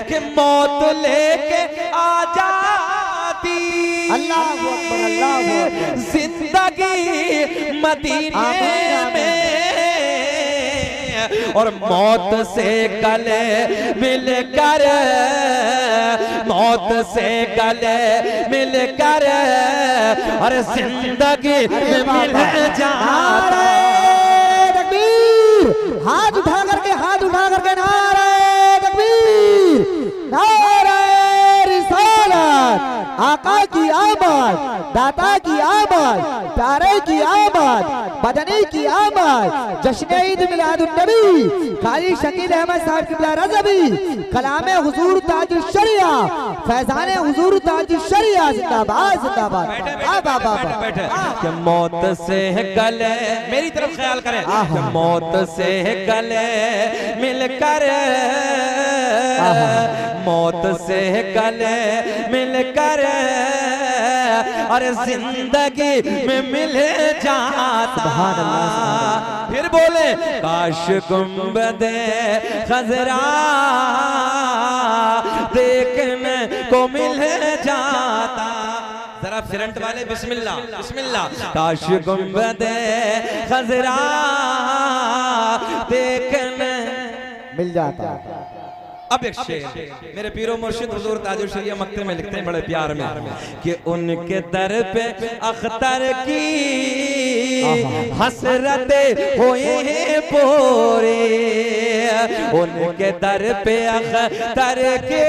कि मौत लेके आ जाती, अल्लाहु अकबर, अल्लाहु अकबर। जिंदगी मदीने में और मौत से गले मिलकर, मौत से गले मिलकर और जिंदगी मिल जाता। तकबीर, हाथ उठा करके, हाथ उठा करके नारे तकबीर, नारे रिसालत, आका की आमद, दाता की आमद, प्यारे की आमद, बदनी की आमद, जश्न ईद मिलादुन नबी काली शकील अहमद साहब किबला रज़वी, कलाम हुजूर ताजुल शरिया, फैजान हुजूर ताजुल शरिया, जिंदाबाद जिंदाबाद। बैठे कि मौत से गले, मेरी तरफ ख्याल करें, कि मौत से गले मिलकर, मौत से गले मिलकर और जिंदगी में मिल जाता। फिर बोले काश गुंबदे खजरा देखने को मिल जाता। जरा फ्रंट वाले बिस्मिल्लाह बिस्मिल्लाह। काश गुंबदे खजरा देखने मिल जाता। अब एक शेर मेरे पीरो मुर्शिद हुजूर ताजुल शरिया मक्ते में लिखते हैं बड़े प्यार में कि उनके दर पे अख्तर की हसरतें हुई पूरी, उनके दर पे अख्तर की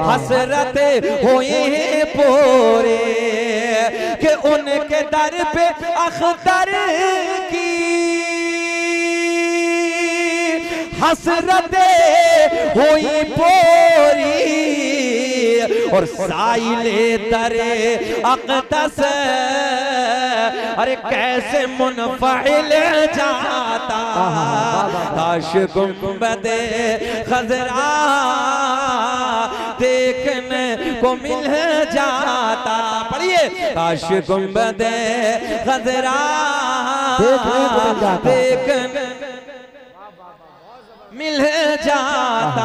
हसरतें हुई पूरी, कि उनके दर पे अख्तर की हसरतें हुई पूरी और साइले दरे अक़दस अरे कैसे मुनफ़िल जाता। काश गुंबदे खजरा देखने को मिल जाता। पढ़िए काश गुंबदे खजरा देखने मिल जाता।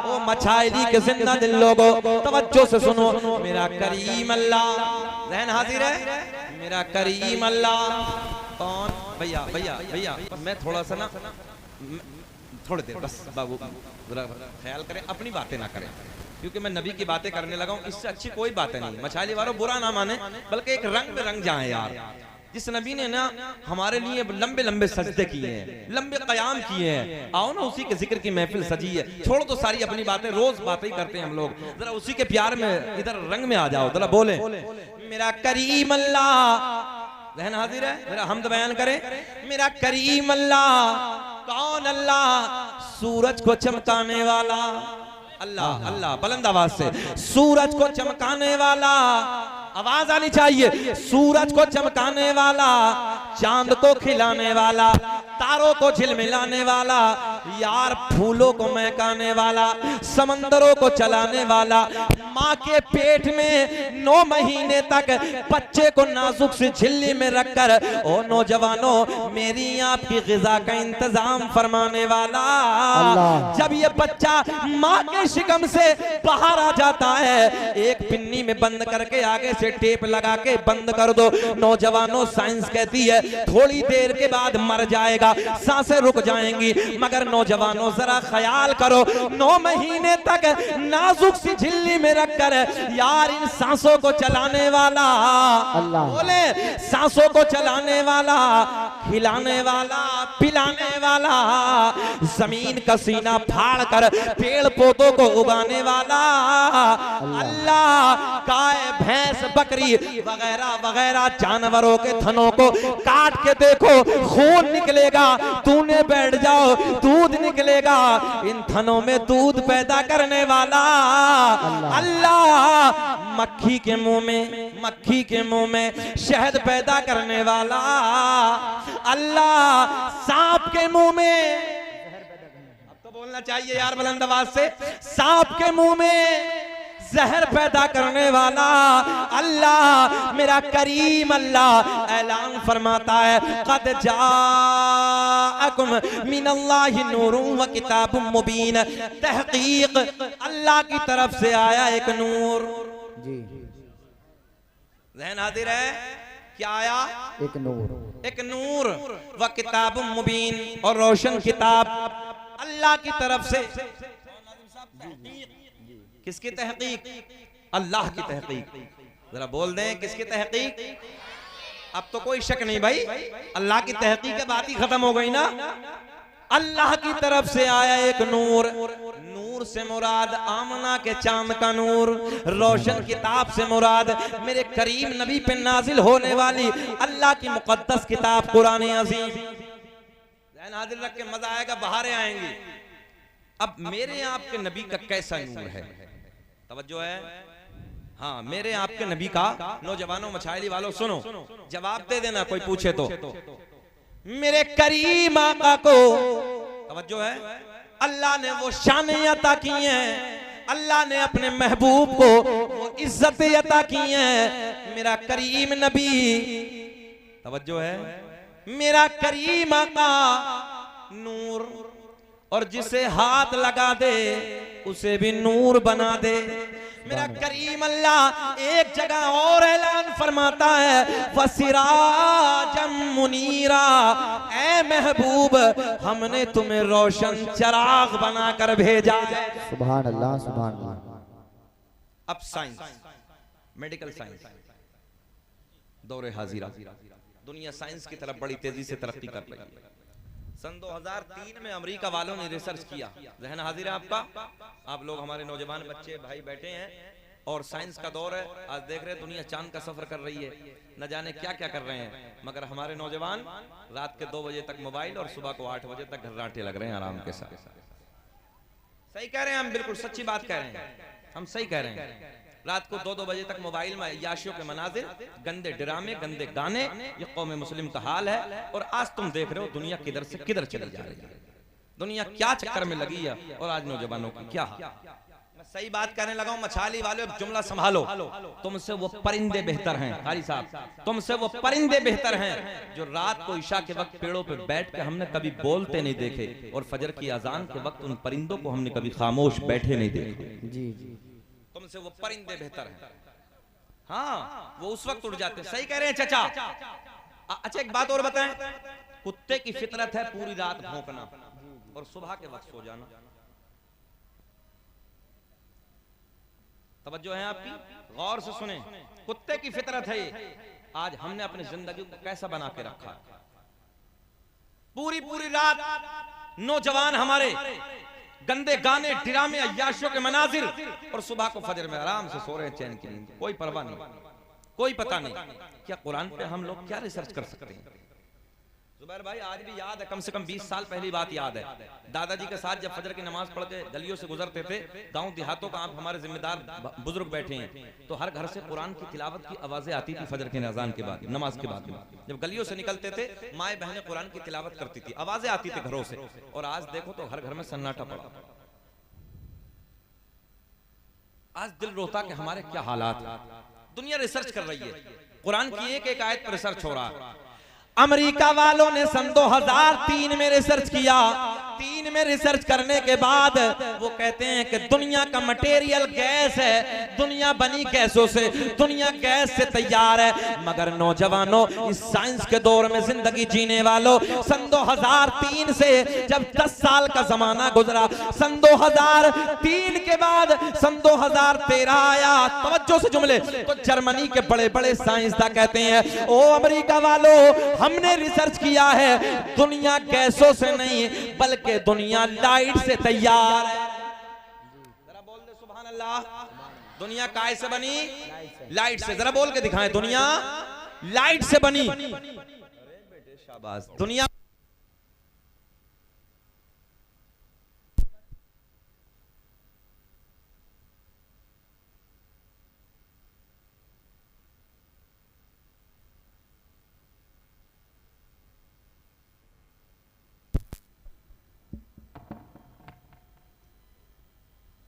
ओ मछाइली के जिंदा दिल लोगों तवज्जो से सुनो, मेरा करीम अल्लाह, ज़हन हाजिर है, मेरा करीम अल्लाह कौन? भैया भैया भैया मैं थोड़ा सा ना थोड़ी देर बस बाबू जरा ख्याल करें, अपनी बातें ना करें, क्योंकि मैं नबी की बातें करने लगा हूँ, इससे अच्छी कोई बातें नहीं। मछाइली वालों बुरा ना माने, बल्कि एक रंग में रंग जाए यार। जिस नबी ने ना हमारे लिए लंबे लंबे सजदे किए हैं, लंबे कयाम किए हैं, आओ ना उसी के जिक्र की महफिल सजी है। छोड़ो तो सारी अपनी बातें, रोज बातें ही करते हैं हम लोग, जरा उसी के प्यार में इधर रंग में आ जाओ, जरा बोले मेरा करीम अल्लाह। ज़हन हाजिर है, जरा हमद बयान करें, मेरा करीम अल्लाह कौन? अल्लाह सूरज को चमकाने वाला, अल्लाह अल्लाह बुलंद आवाज से, सूरज को चमकाने वाला, आवाज आनी चाहिए, सूरज को चमकाने वाला, चांद को खिलाने वाला, तारों को झिलमिलाने वाला, यार फूलों को महकाने वाला, समंदरों को चलाने वाला, माँ के पेट में 9 महीने तक बच्चे को नाजुक सी झिल्ली में रखकर, ओ नौजवानों मेरी आपकी ग़िज़ा का इंतजाम फरमाने वाला। जब ये बच्चा माँ के शिकम से बाहर आ जाता है, एक पिन्नी में बंद करके आगे से टेप लगा के बंद कर दो। नौजवानों साइंस कहती है थोड़ी देर के बाद मर जाएगा, सांसें रुक जाएंगी, मगर नौजवानों जरा ख्याल करो, 9 महीने तक नाजुक सी झिल्ली में रखकर यार इन सांसों को चलाने वाला, बोले सांसों को चलाने वाला, खिलाने वाला, पिलाने वाला, जमीन का सीना फाड़ कर पेड़ पौधों को उगाने वाला अल्लाह, गाय भैंस बकरी वगैरह वगैरह जानवरों के थनों को काट के देखो खून निकलेगा, तूने बैठ जाओ दूध निकलेगा, इन थनों में दूध पैदा करने वाला अल्लाह, मक्खी के मुंह में शहद पैदा करने वाला अल्लाह, सांप के मुंह में, अब तो बोलना चाहिए यार बुलंद आवाज से, सांप के मुंह में जहर पैदा करने वाला अल्लाह, मेरा करीम अल्लाह ऐलान फरमाता है कद जाअ जाअकुम मिनल्लाहि नूरुन व किताबुम मुबीन। तहकीक अल्लाह की तरफ से आया एक नूर। जी ज़हन हाजिर है, क्या आया? एक नूर, एक नूर व किताब मुबीन, और रोशन किताब अल्लाह की तरफ से। किसकी तहकीक? अल्लाह की तहकीक। जरा बोल दें किसकी तहकीक? अब तो कोई शक नहीं भाई, अल्लाह की तहकीक के बात ही खत्म हो गई ना। अल्लाह की तरफ से आया एक नूर। नूर से मुराद आमना के चांद का नूर, रोशन किताब से मुराद मेरे करीम नबी पे नाजिल होने वाली अल्लाह की मुकद्दस किताब कुरान अज़ीम। ध्यान हाजिर रख के मजा आएगा, बहारें आएंगी। अब मेरे आपके नबी का कैसा नूर है? तवज्जो है। हाँ, मेरे आपके नबी का, नौजवानों मछाइली वालों सुनो, जवाब दे देना कोई पूछे तो। मेरे करीम आका को, तवज्जो है, अल्लाह ने वो शान अता की हैं, अल्लाह ने अपने महबूब को वो इज्जत अता की हैं। मेरा करीम नबी, तवज्जो है, मेरा करीम आका नूर, और जिसे हाथ लगा दे उसे भी नूर बना दे। मेरा करीम अल्लाह एक जगह और ऐलान फरमाता है, वसिराजम मुनीरा, ऐ महबूब हमने तुम्हें रोशन चिराग बनाकर भेजा है। सुभान अल्लाह, सुभान अल्लाह। अब साइंस, मेडिकल साइंस दौरे हाजिरा, दुनिया साइंस की तरफ बड़ी तेजी से तरक्की कर रही है। सन 2003 में अमेरिका वालों ने रिसर्च किया। ज़हन हाजिर है आपका, आप लोग हमारे नौजवान बच्चे भाई बैठे हैं और साइंस का दौर है। आज देख रहे हैं दुनिया चांद का सफर कर रही है, न जाने क्या क्या कर रहे हैं, मगर हमारे नौजवान रात के 2 बजे तक मोबाइल और सुबह को 8 बजे तक घर्राटे लग रहे हैं आराम के साथ। सही कह रहे हैं हम, बिल्कुल सच्ची बात कह रहे हैं हम, सही कह रहे हैं। रात को 2-2 बजे तक मोबाइल में याशियों के मनाजिर, गंदे ड्रामे, गंदे गाने, ये कौम मुस्लिम का हाल है। और आज तुम देख रहे हो दुनिया किधर से किधर चली जा रही है, दुनिया क्या चक्कर में लगी है, और आज नौजवानों की क्या हाल। मैं सही बात कहने लगा हूं, मछाली वाले जुमला संभालो। तुमसे वो परिंदे बेहतर हैं कारी साहब, तुमसे वो परिंदे बेहतर हैं जो रात को इशा के वक्त पेड़ों पे बैठ के हमने कभी बोलते नहीं देखे, और फजर की अजान के वक्त उन परिंदों को हमने कभी खामोश बैठे नहीं देखे। जी जी, तुमसे वो परिंदे बेहतर हैं। हाँ, वो उस वक्त उड़ जाते हैं। सही कह रहे हैं चाचा। अच्छा एक बात और बताएं, कुत्ते की फितरत है पूरी रात भौंकना और सुबह के वक्त सो जाना। तवज्जो है आपकी, गौर से सुने, कुत्ते की फितरत है ये। आज हमने अपनी जिंदगी को कैसा बना के रखा, पूरी पूरी रात नौजवान हमारे गंदे गाने, ड्रामे, अय्याशियों के मनाजिर, और सुबह को फजर में आराम से सो रहे हैं चैन की नींद, कोई परवाह नहीं, कोई पता नहीं। क्या कुरान पे हम लोग क्या रिसर्च कर सकते हैं? जुबैर भाई आज भी याद है, कम से कम 20 साल पहली बात याद है, दादाजी के साथ जब फजर की नमाज पढ़ के गलियों से गुजरते थे, गांव देहातों का, आप हमारे जिम्मेदार बुजुर्ग बैठे हैं, तो हर घर से कुरान की तिलावत की आवाजें आती थी फजर के अज़ान के बाद, नमाज के बाद। जब गलियों से निकलते थे, माए बहनें कुरान की तिलावत करती थी, आवाजें आती थी घरों से, और आज देखो तो हर घर में सन्नाटा पड़ा। आज दिल रोता कि हमारे क्या हालात हैं। दुनिया रिसर्च कर रही है, कुरान की एक एक आयत पर रिसर्च हो रहा है। अमेरिका वालों ने सन 2003 में रिसर्च किया। 3 में रिसर्च करने के बाद वो कहते हैं कि दुनिया का मटेरियल गैस है, दुनिया बनी गैसों से, दुनिया गैस से तैयार है। मगर नौजवानों, इस साइंस के दौर में जिंदगी जीने वालों, सन 2003 से जब 10 साल का जमाना गुजरा, सन 2003 के बाद सन 2013 आया, तवज्जो से जुमले, तो जर्मनी के बड़े बड़े साइंसदान कहते हैं, ओ अमेरिका वालों, हमने रिसर्च किया है, दुनिया गैसों से नहीं बल्कि दुनिया लाइट से तैयार है। जरा बोल दे सुभान अल्लाह। दुनिया काय से बनी? लाइट से। जरा बोल के दिखाएं, दुनिया लाइट से बनी। अरे बेटे शाबाश। दुनिया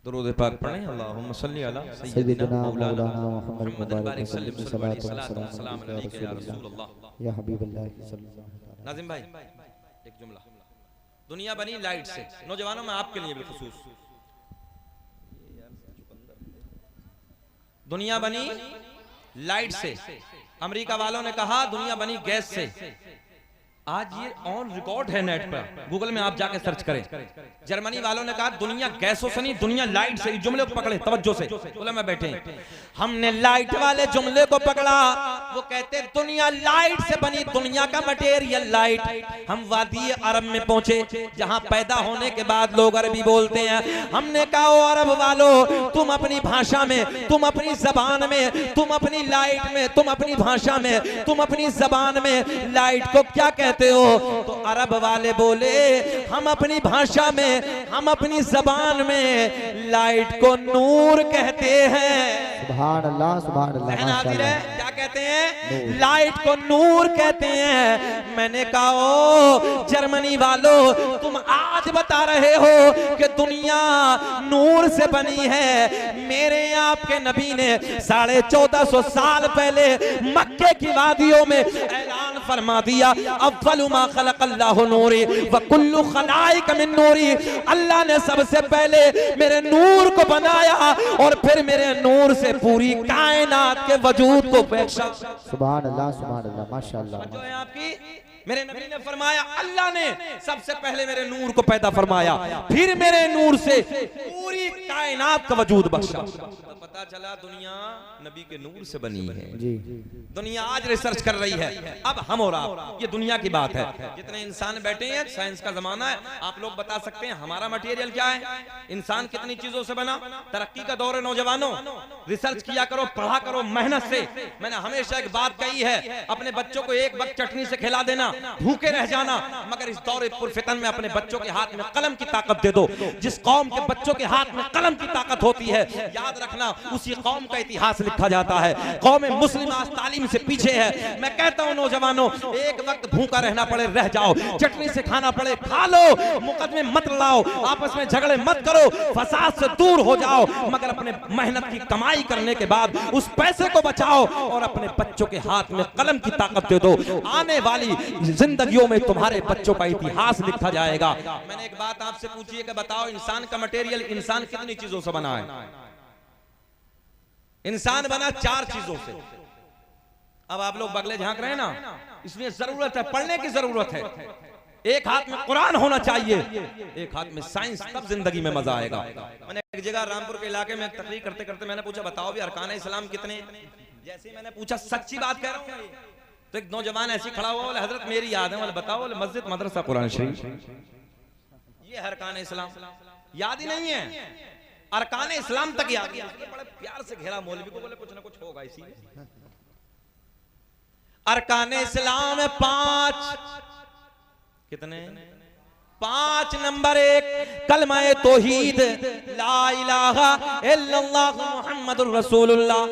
दुरूद पाक पढ़ें, अल्लाहुम्मा सल्ली अला सय्यिदिना मौलाना मुहम्मद बारिक सल्लल्लाहु अलैहि या हबीबल्लाह सल्लल्लाहु अलैहि। नाज़िम भाई एक जुमला। दुनिया बनी लाइट से। नौजवानों में आपके लिए भी खुसूस, दुनिया बनी लाइट से। अमेरिका वालों ने कहा दुनिया बनी गैस से। आज ये ऑन रिकॉर्ड है नेट पर, गूगल में आप जाके सर्च करें। जर्मनी वालों ने कहा दुनिया गैसों से नहीं, दुनिया लाइट से। जुमले को पकड़े तवज्जो से, बोले मैं बैठे। हमने लाइट वाले जुमले को पकड़ा। वो कहते दुनिया लाइट से बनी, दुनिया का मटेरियल लाइट। हम वादी अरब में पहुंचे जहां पैदा होने के बाद लोग अरबी बोलते हैं। हमने कहा ओ अरब वालों, तुम अपनी भाषा में, तुम अपनी जबान में, तुम अपनी लाइट में, तुम अपनी भाषा में, तुम अपनी जबान में लाइट को क्या कहते हो? तो अरब वाले बोले हम अपनी भाषा में, हम अपनी जबान में लाइट को नूर कहते हैं। सुभान अल्लाह, सुभान अल्लाह, माशाअल्लाह। क्या कहते हैं? लाइट को नूर कहते हैं। मैंने कहा ओ जर्मनी वालों, तुम आज बता रहे हो कि दुनिया नूर से बनी है। मेरे आपके नबी ने 1450 साल पहले मक्के की वादियों में ऐलान फरमा दिया, अव्वलु मा खलक़ल्लाहु नूरी व कुल्लु खलाइक मिन नूरी। अल्लाह ने सबसे पहले मेरे नूर को बनाया और फिर मेरे नूर से पूरी कायनात के वजूद को पेशा। सुभान अल्लाह, सुभान अल्लाह, माशाअल्लाह। जो है आपकी, मेरे नबी ने फरमाया अल्लाह ने सबसे पहले मेरे नूर को पैदा फरमाया, फिर मेरे नूर से पूरी कायनात का वजूद बख्शा। तो पता चला दुनिया नबी के नूर से बनी है जी। दुनिया आज रिसर्च कर रही है। अब हम और आप, ये दुनिया की बात है। जितने इंसान बैठे हैं, साइंस का जमाना है, आप लोग बता सकते हैं हमारा मटेरियल क्या है, इंसान कितनी चीजों से बना। तरक्की का दौर है नौजवानों, रिसर्च किया करो, पढ़ा करो मेहनत से। मैंने हमेशा एक बात कही है, अपने बच्चों को एक वक्त चटनी से खिला देना, भूखे रह जाना, मगर इस दौरे पुरफितन में अपने बच्चों के हाथ में कलम की ताकत दे दो। जिस कौम के बच्चों के हाथ में कलम की ताकत होती है, याद रखना उसी कौम का इतिहास लिखा जाता है। कौम मुस्लिम आज तालीम से पीछे है। मैं कहता हूं नौजवानों, एक वक्त भूखा रहना पड़े रह जाओ, चटनी से खाना पड़े खा लो, मुकदमे मत लाओ, आपस में झगड़े मत करो, फसाद से दूर हो जाओ, मगर अपने मेहनत की कमाई करने के बाद उस पैसे को बचाओ और अपने बच्चों के हाथ में कलम की ताकत दे दो। आने वाली जिंदगियों में तुम्हारे बच्चों का इतिहास लिखा जाएगा। मैंने एक बात आपसे पूछी है कि बताओ इंसान का मटेरियल, इंसान कितनी चीजों से बना है? इंसान बना 4 चीजों से। अब आप लोग बगले झांक रहे हैं ना, इसलिए जरूरत है, पढ़ने की जरूरत है। एक हाथ में कुरान होना चाहिए, एक हाथ में साइंस, तब जिंदगी में मजा आएगा। मैंने एक जगह रामपुर के इलाके में तकरीर करते करते मैंने पूछा बताओ भी अरकान इस्लाम कितने? जैसे मैंने पूछा, सच्ची बात कह रहा हूं, तो एक नौजवान ऐसी खड़ा हुआ, बोले हजरत मेरी याद है। बोले बताओ। बोले मस्जिद, मदरसा, कुरान शरीफ, ये अरकान इस्लाम। याद ही नहीं है, अरकान इस्लाम तक याद है। बड़े प्यार से घेरा मौलवी को, बोले कुछ ना कुछ होगा इसी। अरकान इस्लाम 5 कितने? 5 नंबर 1 कलमा तौहीद, ला इलाहा इल्लल्लाह मुहम्मदुर रसूलुल्लाह,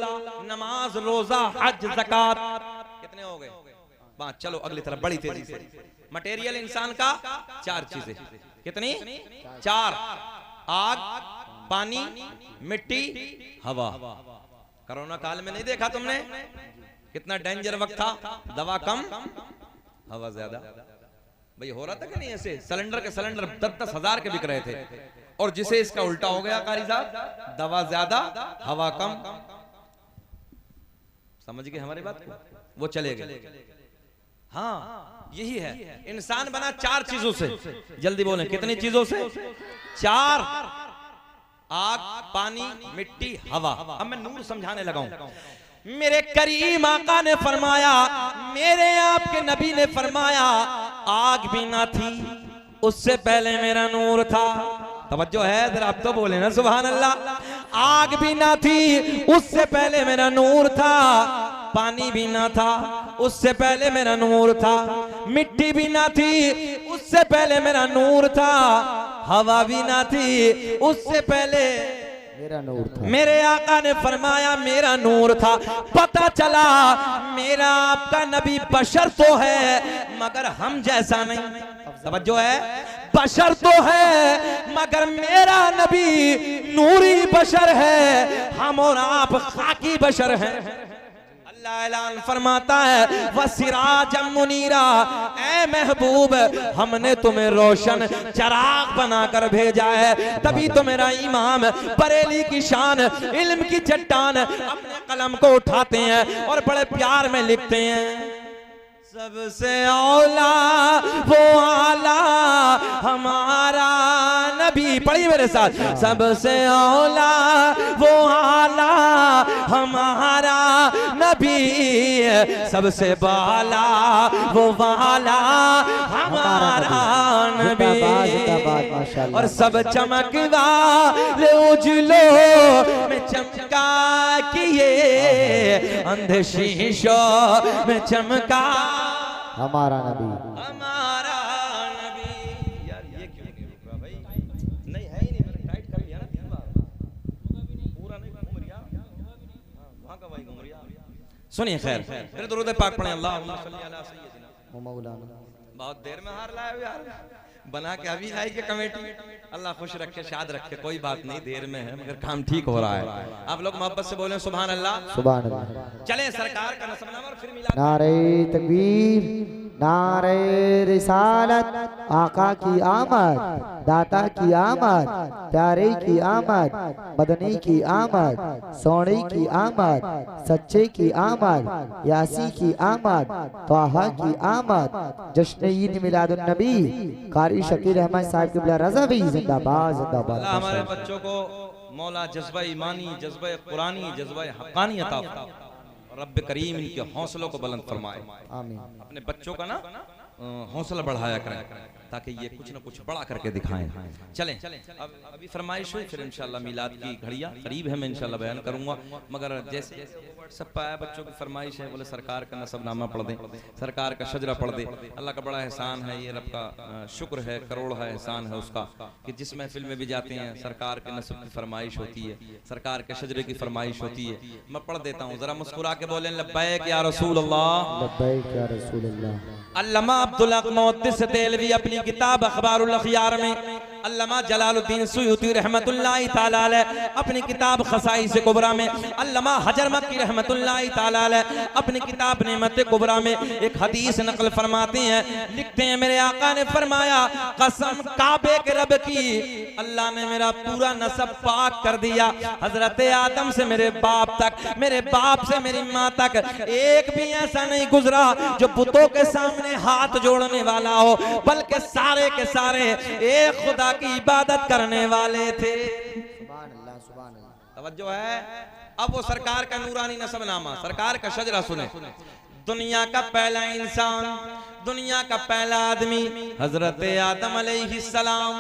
नमाज, रोजा, हज, ज़कात। कितने हो गए? 5। चलो अगली तरफ बड़ी तेजी से। मटेरियल इंसान का 4 चीजें। कितनी? 4। आग, पानी, मिट्टी, हवा। कोरोना काल में नहीं देखा तुमने कितना डेंजर वक्त था? दवा कम, हवा ज्यादा। भाई हो रहा था कि नहीं ऐसे? सिलेंडर के सिलेंडर 10-10 हजार के बिक रहे थे, और जिसे इसका उल्टा हो गया कारी साहब, दवा ज्यादा हवा कम। समझ गए हमारी बात को? वो चले गए। हाँ यही है, इंसान बना 4 चीजों से। जल्दी बोलें, कितनी चीजों से? 4। आग, पानी, मिट्टी, हवा। अब मैं नूर समझाने लगा हूं। मेरे करीम आका ने फरमाया, मेरे आपके नबी ने फरमाया, आग भी ना थी उससे पहले मेरा नूर था। तवज्जो है जरा, आप तो बोले ना सुभान अल्लाह। आग भी ना थी उससे पहले मेरा नूर था, पानी भी ना था उससे पहले मेरा नूर था, मिट्टी भी ना थी उससे पहले मेरा नूर था, हवा भी ना थी उससे पहले मेरा नूर था। मेरे आका ने फरमाया मेरा नूर था। पता चला मेरा आपका नबी बशर तो है मगर हम जैसा नहीं। समझो है, बशर तो है मगर मेरा नबी नूरी बशर है, हम और आप खाकी बशर हैं। अल्लाह ऐलान फरमाता है वसिराजम मुनीरा, ऐ महबूब हमने तुम्हें रोशन चराग बनाकर भेजा है। तभी तो मेरा इमाम बरेली की शान इल्म की चट्टान अपने कलम को उठाते हैं और बड़े प्यार में लिखते हैं, सबसे औला वो आला हमारा नबी। पढ़िए मेरे साथ, सबसे औला वो आला हमारा नबी, सबसे बाला वो वाला हमारा नबी। और सब चमकदार उजलों में चमका किए, अंधे शीशों में चमका हमारा नबी, हमारा नबी। यार ये क्यों नहीं रुक रहा भाई? नहीं है ही नहीं, मैंने टाइट कर लिया ना 3 बार, पूरा नहीं घूम रिया। वहां का भाई घूम रिया। सुनिए खैर, फिर दुरूद पाक पढ़ें, अल्लाहुम्मा सल्ली अला सय्यदिना मौलाना। बहुत देर में हार लाए हो यार, बना के अभी आई के कमेटी। अल्लाह खुश रखे, शाद रखे, कोई बात नहीं, देर में है मगर काम ठीक हो रहा है। आप लोग मोहब्बत से बोलें सुभान अल्लाह, सुभान अल्लाह। चलें सरकार का नसबनामा और फिर मिला। नारे तकबीर, नारे रिसालत, आका की आमद, दाता की आमद, प्यारे की आमद, मदनी की आमद, सोने की आमद, सच्चे की आमद, यासी की आमद, तोहा की आमद, जश्न ईद मिलादुन नबी कारी शकीर अहमद साहब क़िबला रज़ा भी जिंदाबाद जिंदाबाद। अल्लाह हमारे बच्चों को मौला जज्बा ईमानी, जज्बा कुरानी, जज्बा हक़ानी अता फरमाए। रब्ब करीम इनके हौसलों को बुलंद फरमाए। आमीन। अपने बच्चों का ना हौसला बढ़ाया करें ताकि ये कुछ ना कुछ बड़ा करके दिखाएं। चलें अब अभी फरमाइश हुई, फिर इंशाल्लाह मिलाद की घड़ियां करीब है, मैं इंशाल्लाह बयान करूंगा। मगर जैसे व्हाट्सएप पर आया बच्चों की फरमाइश है, बोले सरकार का नसबनामा पढ़ दें, सरकार का शजरा पढ़ दे। अल्लाह का बड़ा एहसान है, ये रब का शुक्र है, करोड़ है एहसान है उसका कि जिस महफिल में भी जाते हैं सरकार के नसब की फरमाइश होती है, सरकार के शजरे की फरमाइश होती है। मैं पढ़ देता हूँ, जरा मुस्कुरा के बोलें लब्बैक या रसूल अल्लाह, लब्बैक या रसूल अल्लाह। अल्लामा अब्दुल हक मुहद्दिस देलवी अपनी किताब अखबारुल अखयार में, अल्लामा जलालुद्दीन सुयूती रहमतुल्लाहि तआला अलैह अपनी किताब खसाइस कुबरा में, अल्लामा हजर मक्की रहमतुल्लाहि तआला अलैह अपनी किताब नेमत कुबरा में एक हदीस नकल फरमाते हैं, लिखते हैं मेरे आका ने फरमाया, कसम काबे के रब की, अल्लाह ने मेरा पूरा नसब पाक कर दिया। हजरत आदम से मेरे बाप तक, मेरे बाप से मेरी माँ तक एक भी ऐसा नहीं गुजरा जो बुतों के सामने हाथ जोड़ने वाला हो, बल्कि सारे के सारे एक खुदा की इबादत करने वाले थे। सुभान अल्लाह, सुभान अल्लाह। तवज्जो है। अब वो सरकार का नूरानी नसबनामा, सरकार का शजरा सुने। दुनिया का पहला इंसान, दुनिया का पहला आदमी हजरत आदम अलैहिस्सलाम।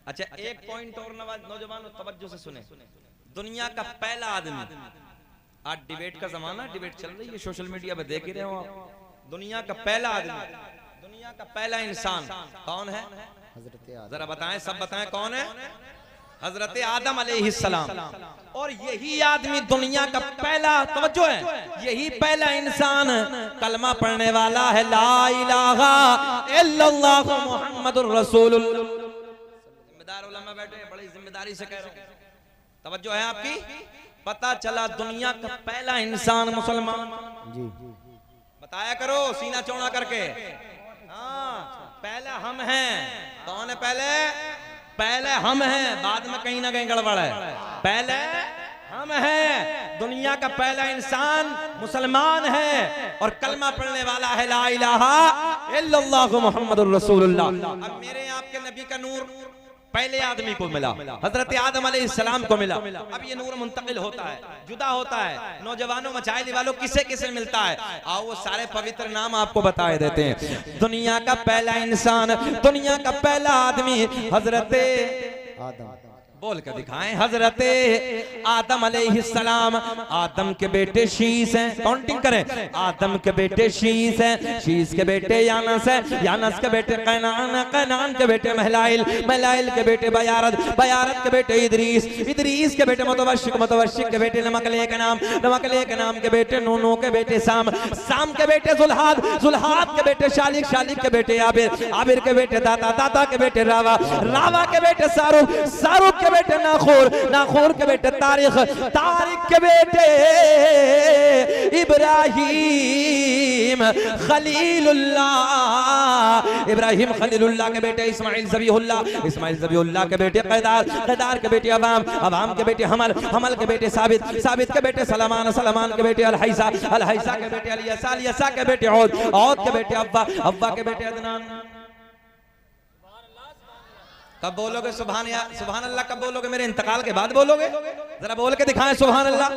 अच्छा एक पॉइंट और नौजवानों तवज्जो से सुने, दुनिया का पहला आदमी। आज डिबेट का जमाना, डिबेट चल रही है सोशल मीडिया पे, देख ही रहे हो आप। दुनिया का पहला आदमी, दुनिया का पहला इंसान कौन है? जरा बताएं, सब बताएं कौन है? हजरत आदम अलैहिस्सलाम। और यही आदमी दुनिया का पहला, तवज्जो है, यही पहला इंसान कलमा पढ़ने वाला है, ला इलाहा इल्लल्लाह मुहम्मदुर रसूलुल्लाह। जिम्मेदार उलमा बैठे, बड़ी जिम्मेदारी से कह रहा हूं, तवज्जो है आपकी। पता चला दुनिया का पहला इंसान मुसलमान। जी बताया करो सीना चौड़ा करके। हाँ पहला हम हैं। कौन है पहले? पहले हम हैं, बाद में कहीं ना कहीं गड़बड़ है। पहले हम हैं, दुनिया का पहला इंसान मुसलमान है और कलमा पढ़ने वाला है, ला इलाहा इल्लल्लाह मुहम्मदुर रसूलुल्लाह। अब मेरे आपके नबी का नूर पहले आदमी को मिला, हजरत आदम अलैहिस्सलाम को मिला। अब ये नूर मुंतकिल होता है, जुदा होता है। नौजवानों मचाइली वालों किसे किसे मिलता है? आओ वो सारे पवित्र नाम आपको बताए देते हैं। दुनिया का पहला इंसान, दुनिया का पहला आदमी हजरत आदम। बोल कर दिखाएं, हजरत आदम अलैहिस्सलाम। आदम के बेटे शीस हैं, काउंटिंग करें। आदम के बेटे शीस हैं, शीस के बेटे यानस हैं, यानस के बेटे कैनान हैं, कैनान के बेटे महलाइल, महलाइल के बेटे बयारत, बयारत के बेटे इदरीस, इदरीस के बेटे मुतवशिक, मुतवशिक के बेटे नमकले के नाम, नमकले के नाम के बेटे नूनो के बेटे साम, साम के बेटे जुल्हाद, जुल्हाद के बेटे शालिक, शालिक के बेटे आबिर, आबिर के बेटे दाता, दाता के बेटे रावा, रावा के बेटे सारुक, सारुक के बेटे नाखूर, नाखूर के बेटे तारिक, तारिक के बेटे इब्राहिम खलीलुल्लाह, इब्राहिम खलीलुल्लाह के बेटे इस्माइल ज़बीहुल्लाह, इस्माइल ज़बीहुल्लाह के बेटे क़ैदार, क़ैदार के बेटे अवाम, अवाम के बेटे हमल, हमल के बेटे साबित, साबित के बेटे सलमान, सलमान के बेटे अलहैसा, अलहैसा के बेटे अलियसा, अलियसा के बेटे औद, औद के बेटे अव्वा, अव्वा के बेटे अदनान। कब बोलोगे सुभान अल्लाह? कब बोलोगे? मेरे इंतकाल के बाद बोलोगे? जरा बोल के दिखाएं सुभान अल्लाह।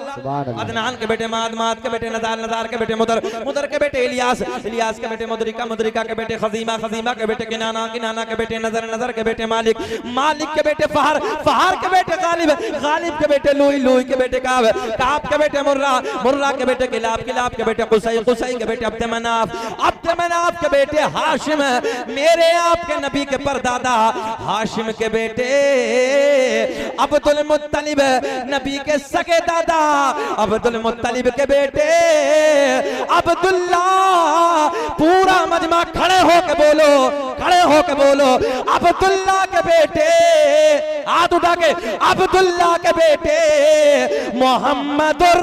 अदनान के बेटे माद, माद के बेटे नदार, नदार के बेटे मुदर, मुदर के बेटे इलियास, इलियास के बेटे मुदरिका, मुदरिका के बेटे खजीमा, खजीमा के बेटे किनाना, किनाना के बेटे नजर, नजर के बेटे मालिक, मालिक के बेटे फहर, फहर के बेटे गालिब, गालिब के बेटे लुई, लुई के बेटे काब, काब के बेटे मुर्रा, मुर्रा के बेटे किलाब, किलाब के बेटे कुसै, कुसै के बेटे अब्द मनाफ, अब्द मनाफ के बेटे हाशिम, मेरे आपके नबी के परदादा हाशिम के बेटे अब्दुल मुत्तलिब, नबी के सगे दादा अब्दुल मुत्तलिब के बेटे अब्दुल्ला। पूरा मजमा खड़े होके बोलो, खड़े होके बोलो, अब्दुल्ला के बेटे, हाथ उठा के, अब्दुल्ला के बेटे मोहम्मदुर,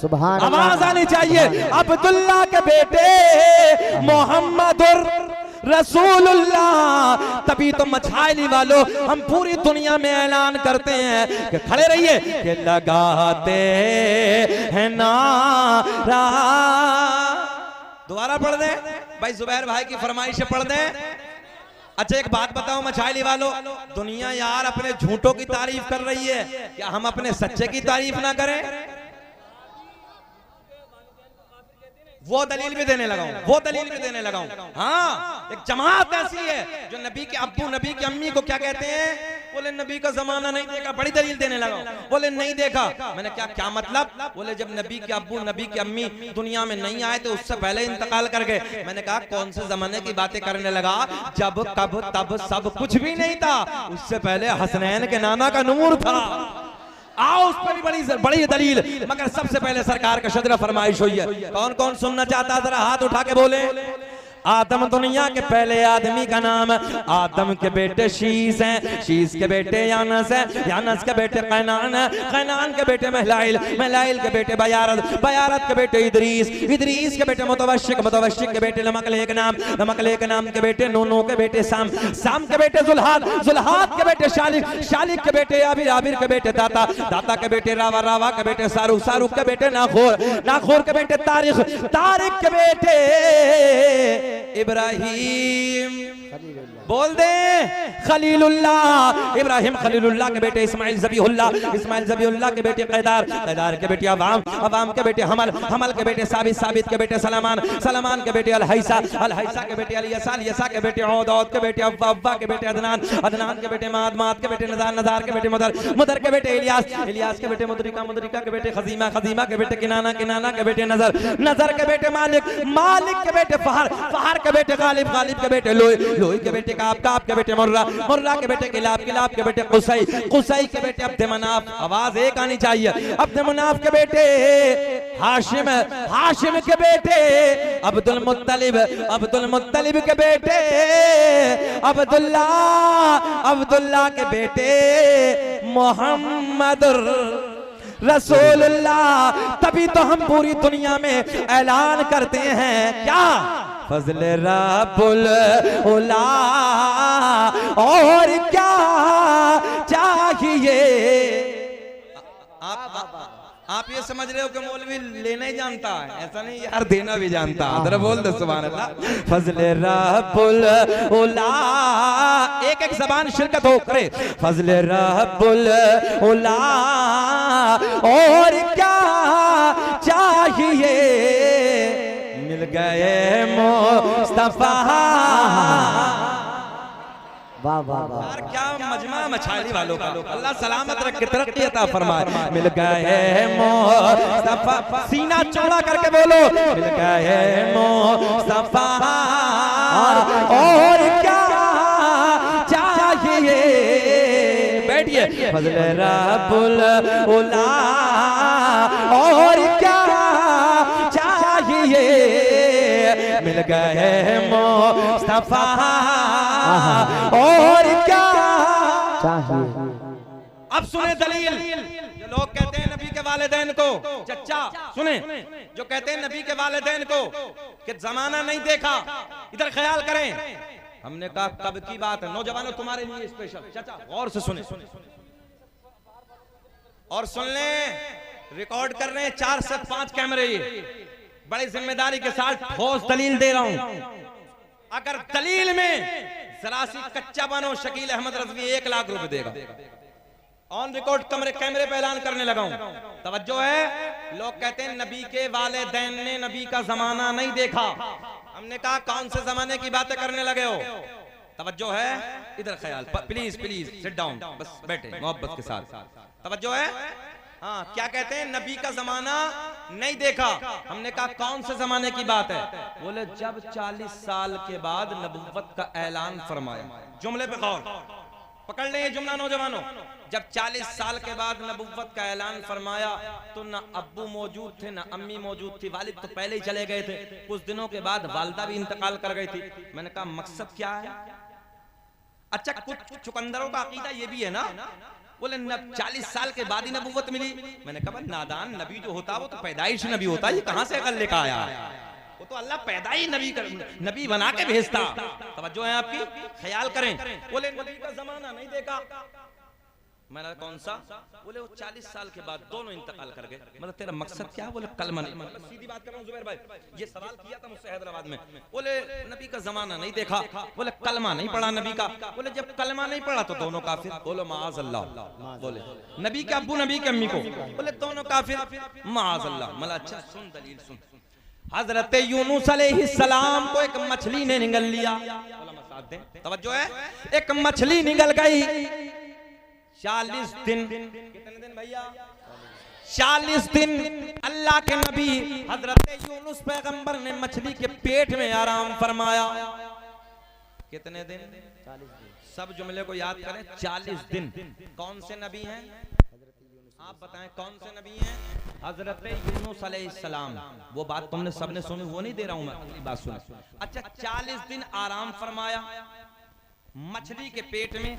सुभान आवाज आनी चाहिए, अब्दुल्ला के बेटे मोहम्मदुर रसूलुल्लाह। तभी तो मछाइली वालों हम पूरी दुनिया में ऐलान करते हैं कि खड़े रहिए कि लगाते हैं नारा। दोबारा पढ़ दें भाई, जुबैर भाई की फरमाइश पढ़ दें। अच्छा एक बात बताओ मछाइली वालों, दुनिया यार अपने झूठों की तारीफ कर रही है, क्या हम अपने सच्चे की तारीफ ना करें? वो दलील भी देने लगा हूं, वो दलील भी देने लगा हूं। हाँ, एक जमात ऐसी है जो नबी के अब्बू, नबी की अम्मी को क्या कहते हैं? बोले नबी का जमाना नहीं देखा, बड़ी दलील देने लगा हूं। बोले नहीं देखा, मैंने क्या क्या मतलब? बोले जब नबी के अब्बू, नबी की अम्मी दुनिया में नहीं आए तो उससे पहले इंतकाल कर गए। मैंने कहा कौन से जमाने की बातें करने लगा? जब कब तब सब कुछ भी नहीं था, उससे पहले हसनैन के नाना का नूर था। आओ उस पर भी बड़ी दलील, मगर सबसे पहले सरकार का शजरा फरमाइश हुई है। कौन कौन सुनना चाहता है जरा हाथ उठा के बोले। आदम दुनिया के पहले आदमी का नाम, आदम के बेटे शीस हैं, शीस के बेटे यानस हैं, यानस के बेटे कैनान हैं, कैनान के बेटे महलाइल, महलाइल के बेटे बयारत, बयारत के बेटे इदरीस, इदरीस के बेटे मुतवश्शिक, मुतवश्शिक के बेटे लमकलेक नाम, लमकलेक नाम के बेटे नूनू के बेटे साम, साम के बेटे जुल्हाद, जुल्हाद के बेटे शालिक, शालिक के बेटे आबिर, आबिर के बेटे दाता, दाता के बेटे रावा, रावा के बेटे सारूक, सारूक के बेटे नाखोर, नाखोर के बेटे तारिक, तारिक के बेटे इब्राहिम, बोल दे खलीलुल्लाह, इब्राहिम खलीलुल्लाह के बेटे इस्माइल ज़बीहुल्लाह, इस्माइल ज़बीहुल्लाह के बेटे क़ैदार, क़ैदार के बेटे अवाम, अवाम के बेटे हमल, हमल के बेटे साबित, साबित के बेटे सलमान, सलमान के बेटे अलहैसा, अलहैसा के बेटे अलियसा, अलियसा के बेटे औद, औद के बेटे अव्वा, अव्वा के बेटे अदनान, अदनान के बेटे माद, माद के बेटे नदार, नदार के बेटे मुदर, मुदर के बेटे इलियास, इलियास के बेटे मुदरिका, मुदरिका के बेटे खजीमा, खजीमा के बेटे किनाना, किनाना के बेटे नजर, नजर के बेटे मालिक, मालिक के बेटे फहर, फहर के बेटे गालिब, गालिब के बेटे लोई, लोई के बेटे काब, काब के बेटे मुर्रा, मुर्रा के बेटे किलाब, किलाब के बेटे कुसै, कुसै के बेटे अब्द मनाफ, आवाज एक आनी चाहिए, अब्द मनाफ के बेटे हाशिम, हाशिम के बेटे अब्दुल मुत्तलिब, अब्दुल मुत्तलिब के बेटे अब्दुल्ला, अब्दुल्ला के बेटे मोहम्मदुर रसूलुल्लाह। तभी तो हम पूरी दुनिया में ऐलान करते हैं क्या? फजल रब्बुल उला, और क्या चाहिए? आप ये समझ रहे हो कि मौलवी लेना ही जानता है? ऐसा नहीं यार, देना भी जानता है। जरा बोल दो सुभान अल्लाह। फजल रब्बुल उला, एक एक जबान शिरकत हो करे। फजल रब्बुल उला, और क्या चाहिए? मिल गए मुस्तफा। वाह वाह वाह, यार क्या मजमा मछाली वालों का, अल्लाह सलामत रख के तरक्की अता फरमाए। मिल गए मुस्तफा, सीना चौड़ा करके बोलो, मिल गए मुस्तफा, और क्या चाहिए? बैठिए। फजल रब्बुल उला, और क्या चाहिए? मिल गए मुस्तफा, और क्या चाहिए? अब सुने दलील। जो लोग कहते हैं नबी के वालिदैन को, चचा सुने, जो कहते हैं नबी के वालिदैन को कि जमाना नहीं देखा, इधर ख्याल करें। हमने कहा कब की बात है नौजवानों, तुम्हारे लिए स्पेशल। चचा गौर से सुने और सुन लें, रिकॉर्ड कर रहे हैं 4 से 5 कैमरे, बड़ी जिम्मेदारी के साथ ठोस दलील दे रहा हूं। अगर दलील में जरा सी कच्चा बनो, शकील अहमद रज़वी 1 लाख रुपए देगा। ऑन रिकॉर्ड कैमरे पे ऐलान करने लगा हूं। तवज्जो है। लोग कहते हैं नबी के वालिदैन ने नबी का जमाना नहीं देखा। हमने कहा कौन से जमाने की बातें करने लगे हो? तवज्जो है, इधर ख्याल, प्लीज प्लीज सिट डाउन, बस बैठे मोहब्बत के साथ। तवज्जो है। हाँ, क्या कहते हैं नबी का जमाना नहीं देखा। हमने कहा कौन से जमाने की बात है? बोले जब 40 साल के बाद नबुव्वत का ऐलान फरमाया। जुमले पे गौर, पकड़ ले ये जुमला नौजवानों। जब 40 साल के बाद नबुव्वत का ऐलान फरमाया तो ना अब्बू मौजूद थे ना अम्मी मौजूद थी, वालिद तो पहले ही चले गए थे। कुछ दिनों के बाद वालिदा भी इंतकाल कर गई थी। मैंने कहा मकसद क्या है? अच्छा, कुछ चुकंदरों का अकीदा ये भी है ना, बोले 40 साल के बाद ही नबुव्वत मिली। मैंने कहा नादान, नबी जो होता वो तो पैदाइश नबी होता, ये कहां से अकल लेकर आया? वो तो अल्लाह पैदा ही नबी बना के भेजता। तवज्जो है आपकी, ख्याल करें। बोले नबी का जमाना नहीं देखा। मैंने कौन सा? बोले वो 40 साल के बाद दोनों इंतकाल कर गए। मतलब तेरा मकसद क्या? बोले कलमा नहीं। मतलब सीधी बात कर रहा हूं जुबैर भाई, ये सवाल किया था मुझसे हैदराबाद में। बोले नबी का जमाना नहीं देखा, बोले कलमा नहीं पढ़ा नबी का। बोले जब कलमा नहीं पढ़ा तो दोनों काफिर। बोलो माज़ अल्लाह। बोले नबी के अब्बू नबी के अम्मी को, बोले दोनों काफिर, माज़ अल्लाह। मतलब अच्छा सुन दलील सुन। हजरत यूनुस अलैहिस्सलाम को एक मछली ने निगल लिया। तवज्जो है। एक मछली निगल गई। 40 दिन, कितने दिन भैया? 40 दिन अल्लाह के नबी हजरत यूनुस पैगंबर ने मछली के पेट में आराम फरमाया। कितने दिन? 40 दिन। सब जुमले को याद करें, 40 दिन। कौन से नबी हैं? आप बताएं कौन से नबी हैं? हजरत यूनुस अलैहिस्सलाम। वो बात तुमने सबने सुनी, वो नहीं दे रहा हूं मैं, अगली बात सुन। अच्छा, 40 दिन आराम फरमाया मछली के पेट में,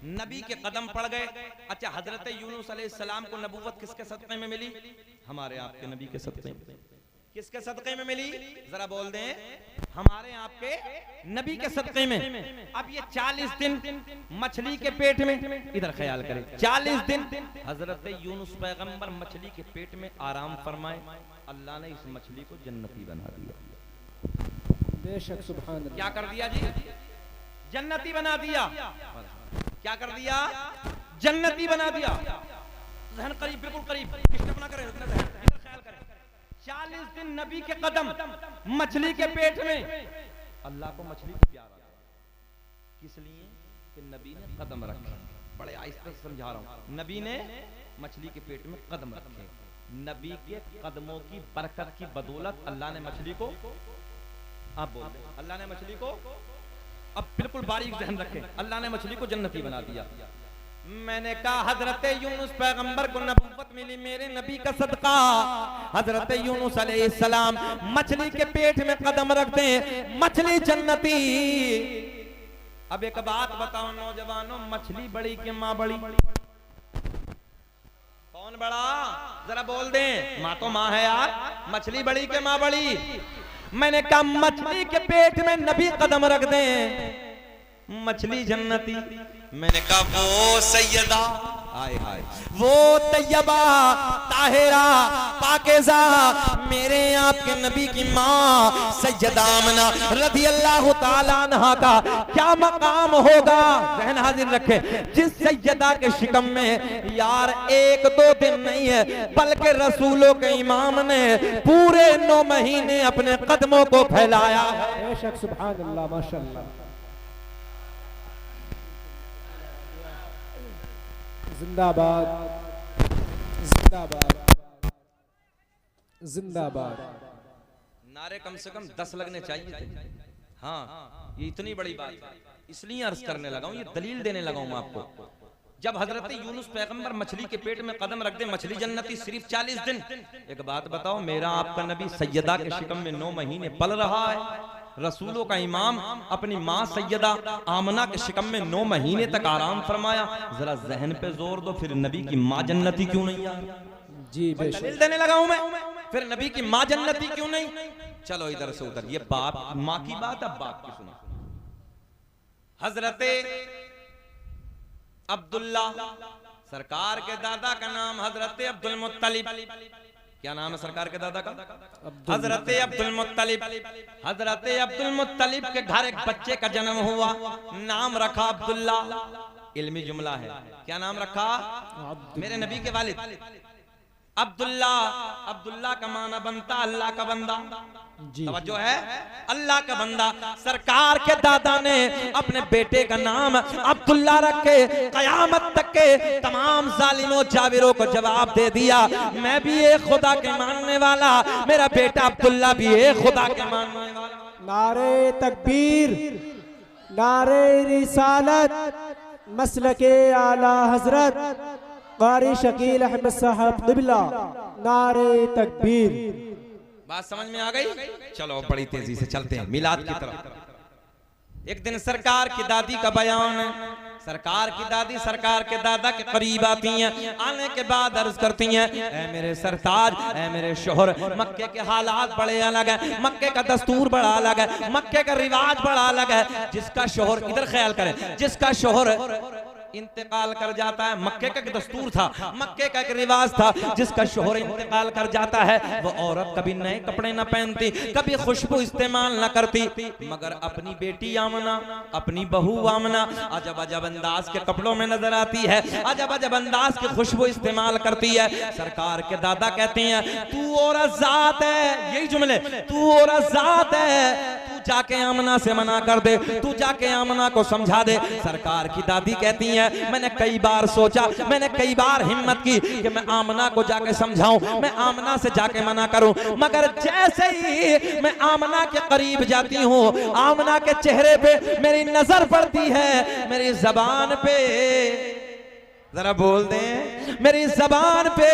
नबी के कदम पड़ गए। अच्छा, हजरत यूनुस अलैहिस्सलाम को नबुव्वत किसके सदक़े में मिली? हमारे आपके नबी के सदक़े में। किसके सदक़े में मिली? जरा बोल दें। हमारे आपके नबी के सदक़े में। अब ये 40 दिन मछली के पेट में, इधर ख्याल करें, 40 दिन हजरत यूनुस पैगंबर मछली के पेट में आराम फरमाए। अल्लाह ने इस मछली को जन्नती बना दिया। बेशक सुभान अल्लाह। क्या कर दिया जी? जन्नती बना दिया। क्या कर दिया? जन्नती बना दिया। जहन करीब, बिल्कुल करीब, डिस्टर्ब ना करें, इधर ख्याल करें। 40 दिन नबी के कदम मछली के पेट में। अल्लाह को मछली को प्यार आता, किस लिए? कि नबी ने कदम रखे। बड़े आहिस्ते से समझा रहा हूं। नबी ने मछली के पेट में कदम रखे। नबी के कदमों की बरकत की बदौलत अल्लाह ने मछली को, आप बोल, अल्लाह ने मछली को, अब बिल्कुल बारीक ध्यान रखें, अल्लाह ने मछली को जन्नती बना दिया। मैंने कहा हजरत यूनुस पैगंबर को नबुव्वत मिली मेरे नबी का सदका। हजरत यूनुस अलैहिस्सलाम मछली के पेट में कदम रखते हैं, मछली जन्नती। अब एक बात बताओ नौजवानों, मछली बड़ी कि माँ बड़ी? कौन बड़ा? जरा बोल दें। माँ तो माँ है यार, मछली बड़ी के माँ बड़ी? मैंने कहा मछली के पेट में नबी कदम रख दें, मछली जन्नती। मैंने कहा वो सैयदा, हाय हाय, वो तैयबा ताहिरा पाकीज़ा मेरे आपके नबी की माँ सैयदा आमना रज़ी अल्लाह ताला अन्हा का क्या मकाम होगा? ज़हन हाजिर रखे। जिस सैयदा के शिकम में यार 1-2 दिन नहीं है, बल्कि रसूलों के इमाम ने पूरे 9 महीने अपने कदमों को फैलाया। बेशक सुभान अल्लाह, माशाअल्लाह। जिंदाबाद, जिंदाबाद, जिंदाबाद। नारे कम से कम 10 लगने चाहिए थे। हाँ, ये इतनी बड़ी बात इसलिए अर्ज करने लगा हूं, ये दलील देने लगा हूं आपको। जब हजरत यूनुस पैगंबर मछली के पेट में कदम रख दे, मछली जन्नती, सिर्फ 40 दिन। एक बात बताओ, मेरा आपका नबी सैयदा के शिकम में 9 महीने पल रहा है। रसूलों का इमाम अपनी माँ सैयदा आमना के शिकम में 9 महीने तक आराम फरमाया। जरा जहन पे जोर दो, फिर नबी की माँ जन्नती क्यों नहीं यार? जी दलील देने लगा हूं मैं, फिर नबी की माँ जन्नती क्यों नहीं? चलो इधर से उधर, ये बाप माँ की बात, अब बाप की सुनो। हजरते अब्दुल्ला, सरकार के दादा का नाम हजरत अब्दुल मुत्तलिब। क्या नाम है सरकार के दादा का? हजरत अब्दुल मुत्तलिब। हजरत अब्दुल मुत्तलिब के घर एक बच्चे का जन्म हुआ, नाम रखा अब्दुल्ला। इल्मी जुमला है, क्या नाम रखा? मेरे नबी के वालिद अब्दुल्ला। अब्दुल्ला का माना बनता अल्लाह का बंदा। तवज्जो है, अल्लाह का बंदा। सरकार के दादा ने अपने बेटे का नाम अब्दुल्ला रख के कयामत तक के तमाम जालिमों जाविरों को जवाब दे दिया, मैं भी एक खुदा के मानने वाला, मेरा बेटा अब्दुल्ला भी एक खुदा के मानने वाला। नारे तकबीर, नारे रिसालत, मसलके आला हजरत कारी शकील अहमद साहब क़िबला, नारे तकबीर। बात समझ में आ गई? चलो बड़ी तेजी से चलते हैं मिलाद की तरफ। एक दिन सरकार की दादी का बयान है। सरकार की दादी सरकार के दादा के करीब आती हैं, आने के बाद अर्ज करती हैं, ऐ मेरे सरताज, ऐ मेरे शोहर, मक्के के हालात बड़े अलग है, मक्के का दस्तूर बड़ा अलग है, मक्के का रिवाज बड़ा अलग है। जिसका शोहर, इधर ख्याल करें, जिसका शोहर इंतकाल कर जाता है, मक्के का एक दस्तूर था, मक्के का एक रिवाज था, जिसका शोहर इंतकाल कर जाता है वो औरत कभी नए कपड़े न पहनती, कभी खुशबू इस्तेमाल न करती, मगर अपनी बेटी आमना, अपनी बहू आमना अजब अजब अंदाज के कपड़ों में नजर आती है, अजब अजब अंदाज की खुशबू इस्तेमाल करती है। सरकार के दादा कहते हैं, तू औरत जात है, यही जुमले, तू औरत जात है, तू जाके आमना से मना कर दे, तू जाके आमना को समझा दे। सरकार की दादी कहती है, मैंने कई बार सोचा, मैंने कई बार हिम्मत की कि मैं आमना को जाके समझाऊं, मैं आमना से जाके मना करूं, मगर जैसे ही मैं आमना के करीब जाती हूं, आमना के चेहरे पे मेरी नजर पड़ती है, मेरी जबान पे, जरा बोल दें, मेरी जबान पे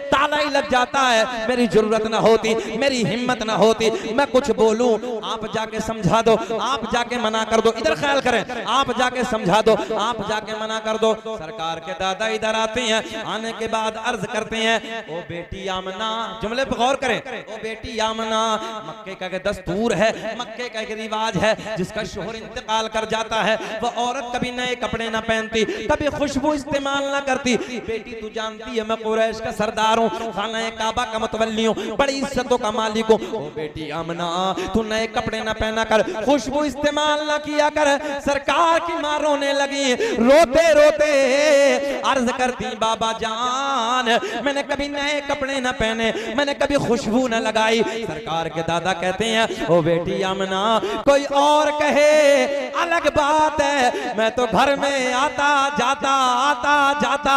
ताला ही लग जाता है, मेरी जरूरत ना होती, मेरी हिम्मत ना होती, मैं कुछ बोलूं, आप जाके समझा दो, आप जाके मना कर दो। इधर ख्याल करें, आप जाके समझा दो, आप जाके मना कर दो। सरकार के दादा इधर आते हैं, आने के बाद अर्ज करते हैं, ओ बेटी आमना, जुमले पे गौर करें, ओ बेटी आमना, मक्के का दस्तूर है, मक्के का एक रिवाज है, जिसका शोहर इंतकाल कर जाता है वो औरत कभी नए कपड़े ना पहनती, कभी खुशबू इस्तेमाल ना करती। बेटी तू जानती है मैं कुरैश का सरदार हूँ, खाना काबा का मुतवल्ली हूँ, बड़ी इज्जतों का मालिक हूँ। ओ बेटी आमना, तू नए कपड़े ना पहना कर, खुशबू इस्तेमाल ना किया कर। सरकार की मां रोने लगी, रोते रोते अर्ज करती, बाबा जान, मैंने कभी नए कपड़े ना पहने, मैंने कभी खुशबू ना लगाई। सरकार के दादा कहते हैं, ओ बेटी आमना, कोई और कहे अलग बात है, मैं तो घर में आता जाता जाता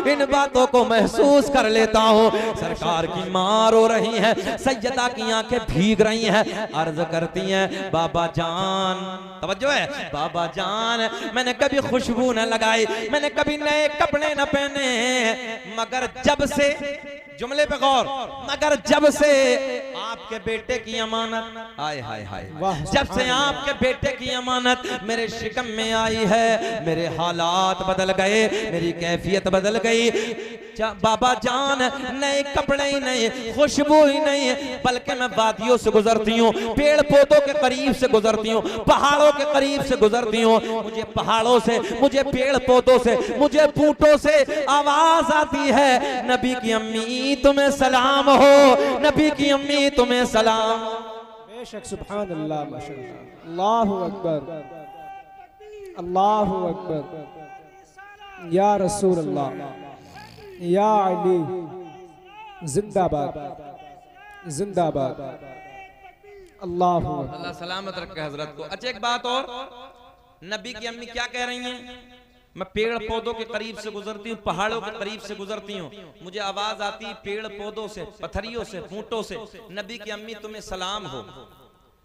इन बातों को महसूस कर लेता हूँ। सरकार की मां रो रही है, सैयदा की आंखें भीग रही हैं, अर्ज करती हैं, बाबा जान, तवज्जो है, बाबा जान, मैंने कभी खुशबू न लगाई, मैंने कभी नए कपड़े न पहने, मगर जब से, जुमले पे गौर, मगर जब से आपके बेटे की अमानत, हाय हाय हाय, जब से आपके बेटे की अमानत मेरे शिकम में आई है, मेरे हालात बदल गए, मेरी कैफियत बदल गई। बाबा जान, नए कपड़े ही नहीं, खुशबू ही नहीं, बल्कि मैं वादियों से गुजरती हूँ, पेड़ पौधों के करीब से गुजरती हूँ, पहाड़ों के करीब से गुजरती हूँ, मुझे पहाड़ों से, मुझे पेड़ पौधों से, मुझे बूटों से आवाज आती है, नबी की अम्मी तुम्हें सलाम हो, नबी की अम्मी तुम्हें सलाम हो। बेशक, सुभान अल्लाह, माशाअल्लाह, अल्लाहु अकबर, अल्लाहु अकबर, या रसूल अल्लाह, या अली, जिंदाबाद, जिंदाबाद, अल्लाहु अकबर। अल्लाह सलामत रखे हजरत को। अच्छा एक बात और, नबी की अम्मी क्या कह रही हैं? मैं पेड़ पौधों के करीब से गुजरती हूँ, पहाड़ों के करीब से गुजरती हूँ, मुझे आवाज आती है पेड़ पौधों से, पत्थरियों से, फूटों से, नबी की अम्मी तुम्हें सलाम हो।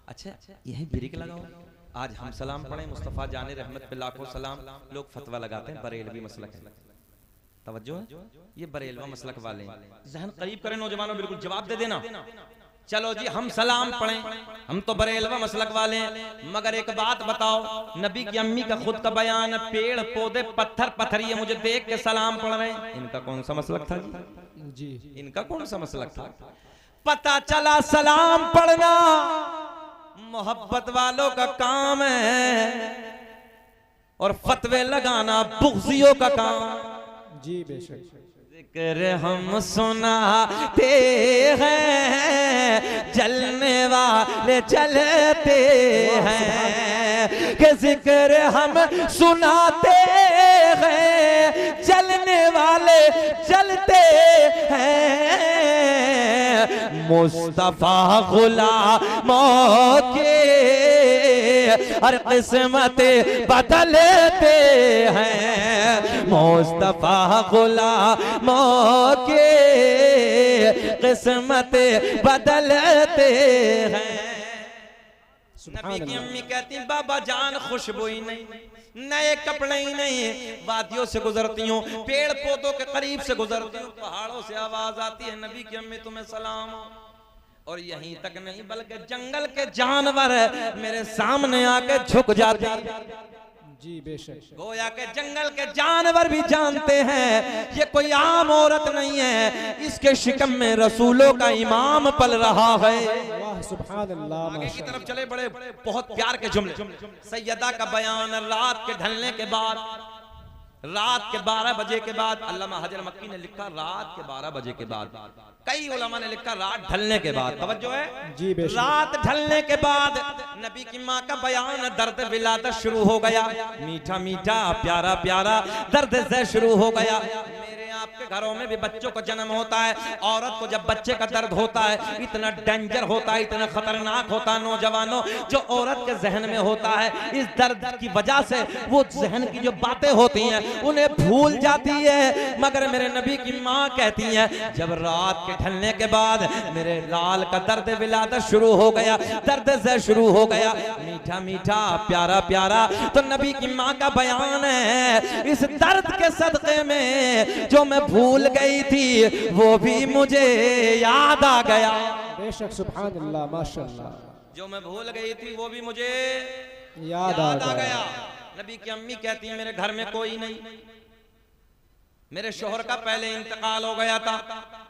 अच्छा यही ब्रेक लगाओ, आज हम सलाम पढ़े, मुस्तफा जाने रहमत पे लाखों सलाम। लोग फतवा लगाते हैं बरेलवी मसलक है, तवज्जो है, ये बरेलवा मसलक वाले हैं। जहन करीब करें नौजवानों, बिल्कुल जवाब दे देना। चलो जी हम सलाम पढ़ें, हम तो बरेलवा मसलक वाले हैं, मगर एक बात बताओ, नबी की अम्मी का खुद का बयान है, पेड़ पौधे पत्थर पत्थरिए मुझे देख के सलाम पढ़ रहे हैं, इनका कौन सा मसलक था जी? इनका कौन सा मसलक था? पता चला सलाम पढ़ना मोहब्बत वालों का काम है और फतवे लगाना बुग़्ज़ियों का काम जी। बेशक जिक्र हम सुनाते हैं जलने वाले जलते हैं, कि जिक्र हम सुनाते हैं जलने वाले जलते हैं, मुस्तफा गुलामों के हर किस्मत बदलते हैं, मुस्तफा गुलामों के किस्मत बदलते हैं। नबी की अम्मी कहती हैं बाबा जान खुशबू ही नहीं, नए कपड़े ही नहीं, वादियों से गुजरती हूँ, पेड़ पौधों के करीब से गुजरती हूँ, पहाड़ों से आवाज आती है नबी की अम्मी तुम्हें सलाम। और यहीं तक नहीं बल्कि जंगल के जानवर मेरे सामने आके झुक जाते जी। बेशक गोया के जंगल के जानवर भी जानते हैं ये कोई आम औरत नहीं है, इसके शिकम में रसूलों का इमाम पल रहा है। वाह सुभान अल्लाह। आगे की तरफ चले, बड़े बहुत प्यार के जुमले। सैयदा का बयान रात के ढलने के बाद, रात के 12 बजे के बाद, अल्लामा हजर मक्की ने लिखा रात के 12 बजे के बाद, कई उलमा ने लिखा रात ढलने के बाद, तवज्जो है जी। रात ढलने के बाद नबी की माँ का बयान दर्द विलादत शुरू हो गया, मीठा मीठा प्यारा प्यारा दर्द से शुरू हो गया। मेरे आपके घरों में भी बच्चों को जन्म होता है, औरत को जब बच्चे का दर्द होता है इतना डेंजर होता है, इतना खतरनाक होता है नौजवानों, जो औरत के जहन में होता है इस दर्द की वजह से वो जहन की जो बातें होती हैं उन्हें भूल जाती है। मगर मेरे नबी की माँ कहती हैं जब रात के ढलने के बाद मेरे लाल का दर्द विलादत शुरू हो गया, दर्द से शुरू हो गया, मीठा मीठा प्यारा प्यारा, तो नबी की माँ का बयान है इस दर्द के सदक़े में जो मैं भूल गई थी वो भी मुझे याद आ गया। बेशक सुभान अल्लाह माशाअल्लाह। जो मैं भूल गई थी वो भी मुझे याद आ गया। नबी की अम्मी कहती है मेरे घर में कोई नहीं, मेरे शोहर का पहले इंतकाल हो गया था,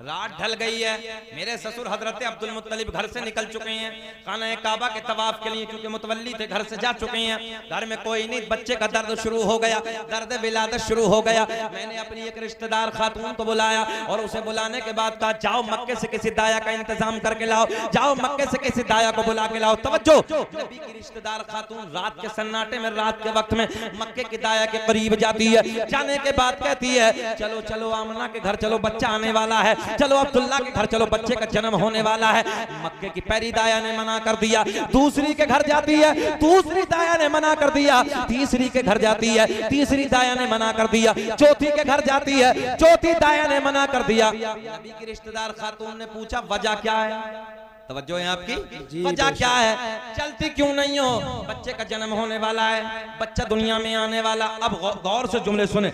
रात ढल गई है, मेरे ससुर हजरत अब्दुल मुत्तलिब घर से निकल चुके हैं खाना काबा के तवाफ के लिए, क्योंकि मुतवल्ली थे घर से जा चुके हैं, घर में कोई नहीं, बच्चे का दर्द शुरू हो गया, दर्द विलादत शुरू हो गया। मैंने अपनी एक रिश्तेदार खातून को बुलाया और उसे बुलाने के बाद कहा जाओ मक्के से किसी दाया का इंतजाम करके लाओ, जाओ मक्के से किसी दाया को बुला के लाओ। तवज्जो, नबी की रिश्तेदार खातून रात के सन्नाटे में, रात के वक्त में मक्के की दाया के करीब जाती है, जाने के बाद कहती है चलो चलो आमना के घर चलो, बच्चा आने वाला है, चलो अब्दुल्ला के घर चलो, बच्चे का जन्म होने वाला है। मक्के की पहली दाया ने मना कर दिया, दूसरी के घर जाती है, दूसरी दाया ने मना कर दिया, तीसरी के घर जाती है, तीसरी दाया ने मना कर दिया, चौथी के घर जाती है, चौथी दाया ने मना कर दिया। नबी की रिश्तेदार खातून ने पूछा वजह क्या है? तवज्जो है आपकी, वजह क्या है? चलती क्यों नहीं हो? बच्चे का जन्म होने वाला है, बच्चा दुनिया में आने वाला। अब गौर से जुमले सुने।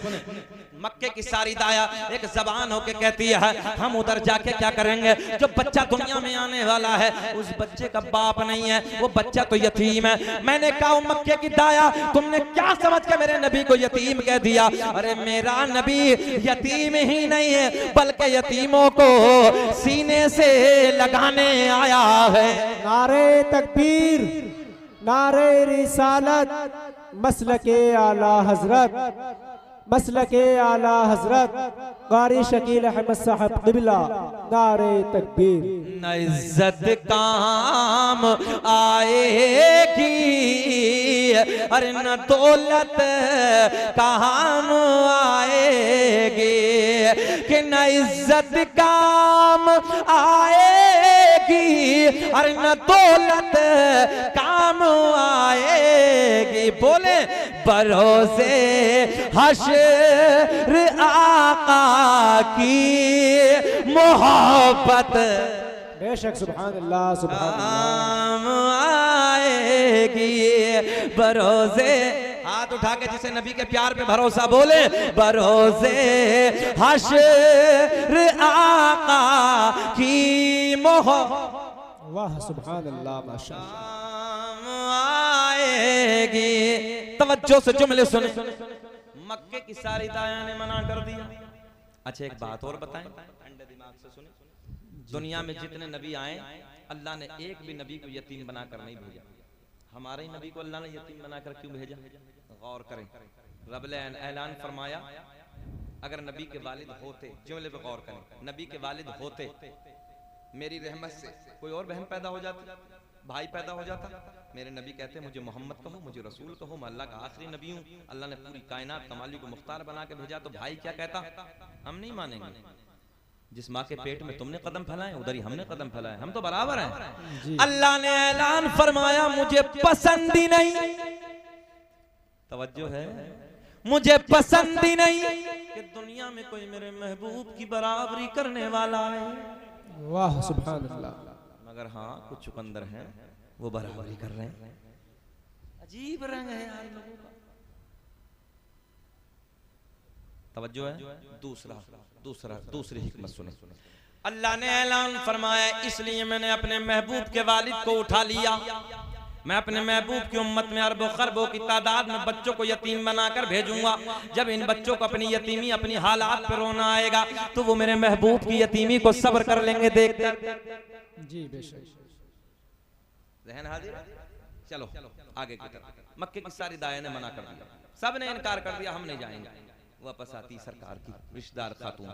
मक्के की सारी दाया एक जबान होके कहती है हम उधर जाके क्या करेंगे, जो बच्चा दुनिया में आने वाला है उस बच्चे का बाप नहीं है, वो बच्चा तो यतीम है। मैंने कहा मक्के की दाया तुमने क्या समझ के मेरे नबी को यतीम कह दिया? अरे मेरा नबी यतीम ही नहीं है बल्कि यतीमों को सीने से लगाने आया है। नारे तकबीर, नारे रिसालत, मसलके आला हजरत, मसलके आला हजरत कारी शकील अहमद साहब क़िबला। नारे तकबीर। न इज्जत काम आएगी अरे न दौलत काम आएगी, कि न इज्जत काम आएगी अरे न दौलत काम आएगी। बोले भरोसे हश्र आका की मोहब्बत बेशक सुभान अल्लाह सुभान अल्लाह आएगी। भरोसे हाथ उठा के जिसे नबी के प्यार पे भरोसा बोले, भरोसे हश्र आका की मोहब्बत। वाह सुभान अल्लाह माशाअल्लाह। आएगी। तवज्जो से जुमले सुने। मक्के की सारी दाया ने मना कर दिया। अच्छा एक बात और बताएं, ठंडे दिमाग से सुने। दुनिया में जितने नबी आए, अल्लाह ने एक भी नबी को यतीम बनाकर नहीं भेजा। हमारे ही नबी को अल्लाह ने यतीम बनाकर क्यों भेजा? गौर करें। रब ने ऐलान फरमाया, अगर नबी के वालिद होते, जुमले पे गौर करें, नबी के वालिद होते, मेरी रहमत से कोई और बहन पैदा हो जाती, भाई पैदा हो जाता, मेरे नबी कहते मुझे मोहम्मद कहो, मुझे रसूल कहो, मैं अल्लाह का आखिरी नबी हूँ, अल्लाह ने पूरी कायनात कमाली को मुख्तार बना के भेजा, तो भाई क्या कहता? हम नहीं मानेंगे। जिस माँ के पेट में तुमने कदम फैलाए उधर ही हमने कदम फैलाए, हम तो बराबर हैं। अल्लाह ने ऐलान फरमाया मुझे पसंद ही नहीं, तवज्जो है, मुझे पसंद ही नहीं कि दुनिया में कोई मेरे महबूब की बराबरी करने वाला है। वाह सुभान अल्लाह। मगर हाँ कुछ चुकंदर हैं वो बराबरी कर रहे हैं। अजीब रंग है यार लोगों का। तवज्जो है। दूसरी हिकमत सुने। अल्लाह ने ऐलान फरमाया, इसलिए मैंने अपने महबूब के वालिद को उठा लिया। मैं अपने महबूब की उम्मत में अरबों खरबों की तादाद में बच्चों को यतीम बनाकर भेजूंगा। जब इन बच्चों को अपनी यतीमी, अपनी हालात पर रोना आएगा, तो वो मेरे महबूब की यतीमी को सब्र कर लेंगे देखकर। जी बेशक। ज़हन हाजिर। चलो आगे की तरफ। मक्के की सारी दाया ने मना कर दिया, सब ने इनकार कर दिया, हम नहीं जाएंगे। वापस आती सरकार की रिश्तेदार खातून,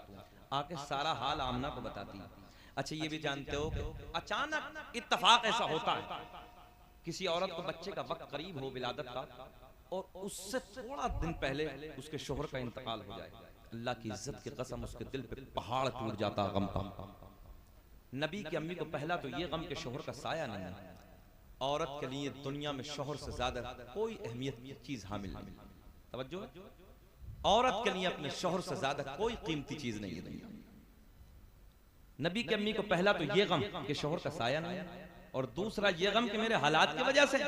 आके सारा हाल आमना को बताती। अच्छा ये भी जानते हो कि अचानक इत्तेफाक ऐसा होता है, किसी औरत को बच्चे का वक्त करीब हो विलादत का, और उससे थोड़ा दिन पहले उसके शोहर का इंतकाल हो जाए, अल्लाह की इज्जत की कसम उसके दिल पे पहाड़ टूट जाता गम का। नबी की अम्मी को पहला तो ये गम के शोहर का साया नहीं है। औरत के लिए दुनिया में शोहर से ज्यादा कोई अहमियत की चीज हामिल नहीं। तवज्जो। औरत के लिए अपने शोहर से ज्यादा कोई कीमती चीज नहीं है दुनिया में। नबी की अम्मी को पहला तो ये गम कि शोहर का साया नहीं है, और दूसरा ये गम कि मेरे हालात की वजह से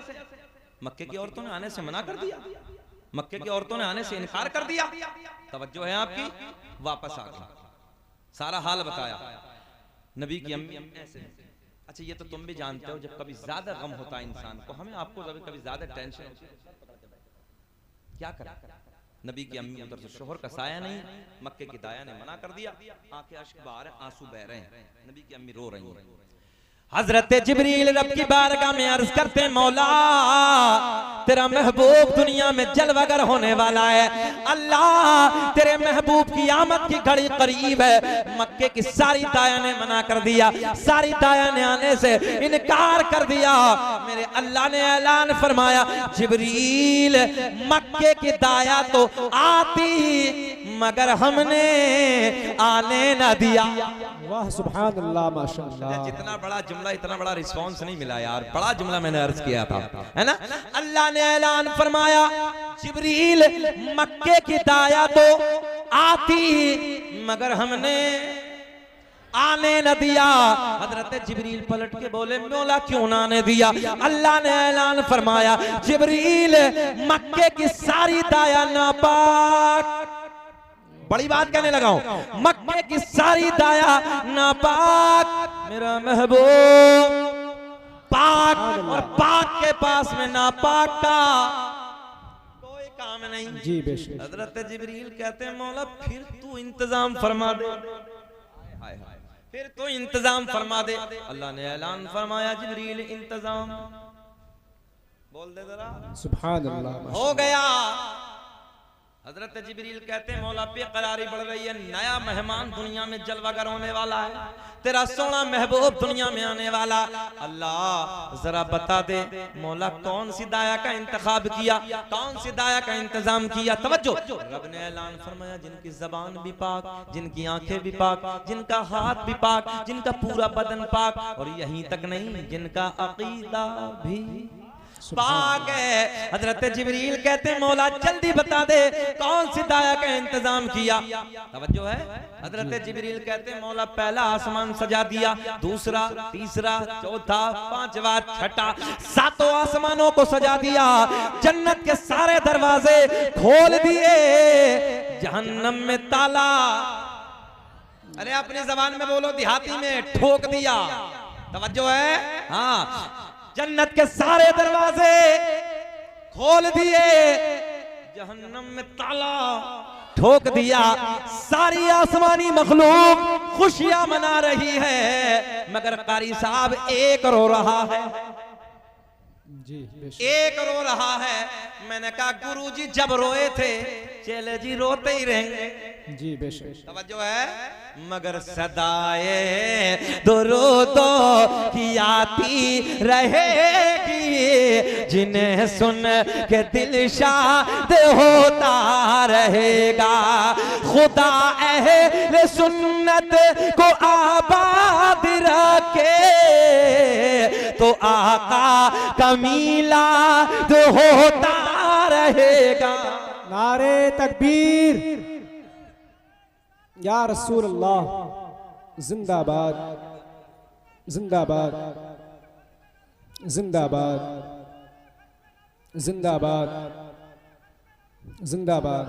मक्के की औरतों ने आने से मना कर दिया, मक्के की औरतों ने आने से इनकार कर दिया। तवज्जो है आपकी। वापस आ गई, सारा हाल बताया। नबी की अम्मी ऐसे। अच्छा ये तो तुम भी जानते हो, जब कभी ज्यादा गम होता है इंसान को, हमें आपको कभी ज्यादा टेंशन होती है, क्या करें? नबी की अम्मी उधर से शोहर का साया नहीं, मक्के की दाया ने मना कर दिया, आंखें अश्क बहा रहे, आंसू बह रहे हैं, नबी की अम्मी रो रही हैं। हजरत जिब्रील रब की बारगाह में अर्ज करते, मौला तेरा महबूब दुनिया में जलवागर होने वाला है, अल्लाह तेरे महबूब की आमद की घड़ी करीब है। मक्के की सारी दाया ने मना कर दिया, सारी दाया ने आने से इनकार कर दिया। मेरे अल्लाह ने ऐलान फरमाया, जिब्रील मक्के की दाया तो आती मगर हमने आने न दिया। वाह सुभान अल्लाह माशाअल्लाह। जितना बड़ा जुमला इतना बड़ा रिस्पांस नहीं मिला यार, बड़ा जुमला मैंने अर्ज किया था, है ना। अल्लाह ने ऐलान फरमाया, जिब्रील मक्के की दाया तो आती मगर हमने आने न दिया। हजरत जिब्रील पलट के बोले, मौला क्यों ना आने दिया? अल्लाह ने ऐलान फरमाया, जिब्रील मक्के की सारी दाया नापाक, बड़ी बात कहने लगा हूं, मक्के की सारी दाया नापाक, मेरा महबूब पाक, और पाक के पास में नापाक का कोई काम नहीं। जी बेशक। हजरत जिब्रील कहते हैं, मौला फिर तू इंतजाम फरमा दे, फिर तो इंतजाम फरमा दे। अल्लाह ने ऐलान फरमाया, जिब्रील इंतजाम, बोल दे जरा सुभान अल्लाह। हो गया। हजरत जिब्रील कहते हैं, मौला बेकरारी बढ़ रही है, नया मेहमान दुनिया में जलवागर होने वाला है, तेरा सोना महबूब दुनिया में आने वाला। अल्लाह जरा बता दे मौला कौन सी दाया का इंतखाब किया, कौन सी दाया का इंतजाम किया? तवज्जो। रब ने ऐलान फरमाया, जिनकी जबान भी पाक, जिनकी आंखें भी पाक, जिनका हाथ भी पाक, जिनका पूरा बदन पाक, और यहीं तक नहीं जिनका अकीदा भी पाक है। हजरत जिब्रील कहते हैं, मौला जल्दी बता दे कौन सी दाया का इंतजाम किया? तवज्जो है। हजरत जिब्रील कहते हैं, मौला पहला आसमान सजा दिया, दूसरा, तीसरा, चौथा, पांचवा, छठा, सातों आसमानों को सजा दिया, जन्नत के सारे दरवाजे खोल दिए, जहन्नम में ताला, अरे अपनी जबान में बोलो, देहाती में ठोक दिया। तवज्जो है। हाँ, जन्नत के सारे दरवाजे खोल दिए, जहन्नम में ताला ठोक दिया। सारी आसमानी मखलूक खुशियां मना रही है, मगर कारी साहब एक रो रहा है जी, एक रो रहा है। मैंने कहा गुरुजी जब रोए थे चेले जी रोते ही रहेंगे जी बेशक। तवज्जो है। मगर सदाए दुरूदो की आती रहेगी, जिन्हें सुन के दिल शाद होता रहेगा। खुदा अहले सुन्नत को आबाद रखे तो आका का मीलाद होता रहेगा। नारे तकबीर, या रसूल अल्लाह, जिंदाबाद जिंदाबाद जिंदाबाद जिंदाबाद जिंदाबाद,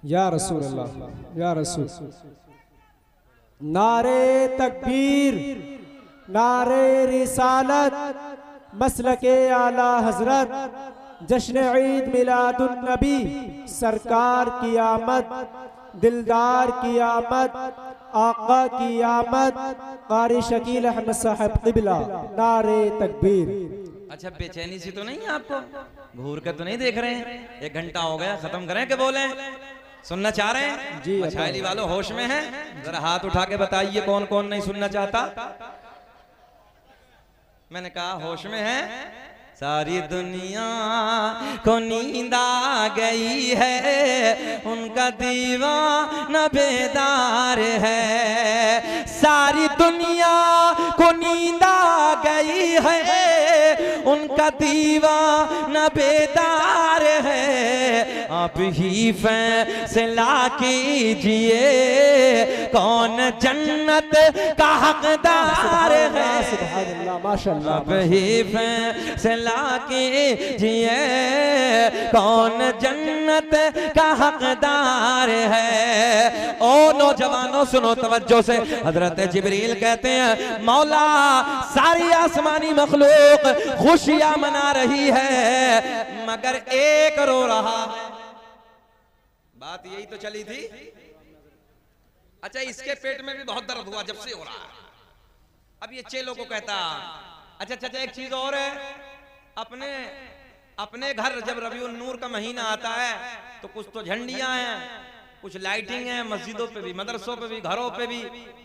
या रसूल अल्लाह, या रसूल। नारे तकबीर, नारे रिसालत, मसलके आला हजरत, जश्न ईद मिलादुन नबी, सरकार की आमद, दिलदार की आमद, आका की आमद, कारी शकील अहमद साहब क़िबला। नारे तकबीर। अच्छा, बेचैनी सी तो नहीं है आपको? घूर के तो नहीं देख रहे हैं? 1 घंटा हो गया, खत्म करें कि बोले? सुनना चाह रहे हैं? जी। मछली वालों होश में हैं? जरा हाथ उठा के बताइए कौन कौन नहीं सुनना चाहता। मैंने कहा होश में है। सारी दुनिया को नींद आ गई है, उनका दीवाना बेदार है। सारी दुनिया को नींद आ गई है, उनका दीवाना बेदार है। आप ही फैसला कीजिए कौन जन्नत का हकदार है। सुभान अल्लाह, माशाअल्लाह। आप ही फैसला कीजिए कौन जन्नत का हकदार है। ओ नौजवानों सुनो तवज्जो से, हजरत जिब्रील कहते हैं मौला सारी आसमानी मखलूक खुशियां मना रही है, मगर एक रो रहा है। बात यही तो चली थी। अच्छा, इसके पेट में भी बहुत दर्द हुआ जब से हो रहा है। अब ये चेलों को कहता अच्छा, एक चीज और है, अपने घर जब रबीउल नूर का महीना आता है तो कुछ तो झंडियां हैं, कुछ लाइटिंग है, मस्जिदों पे भी, मदरसों पे भी, घरों पे भी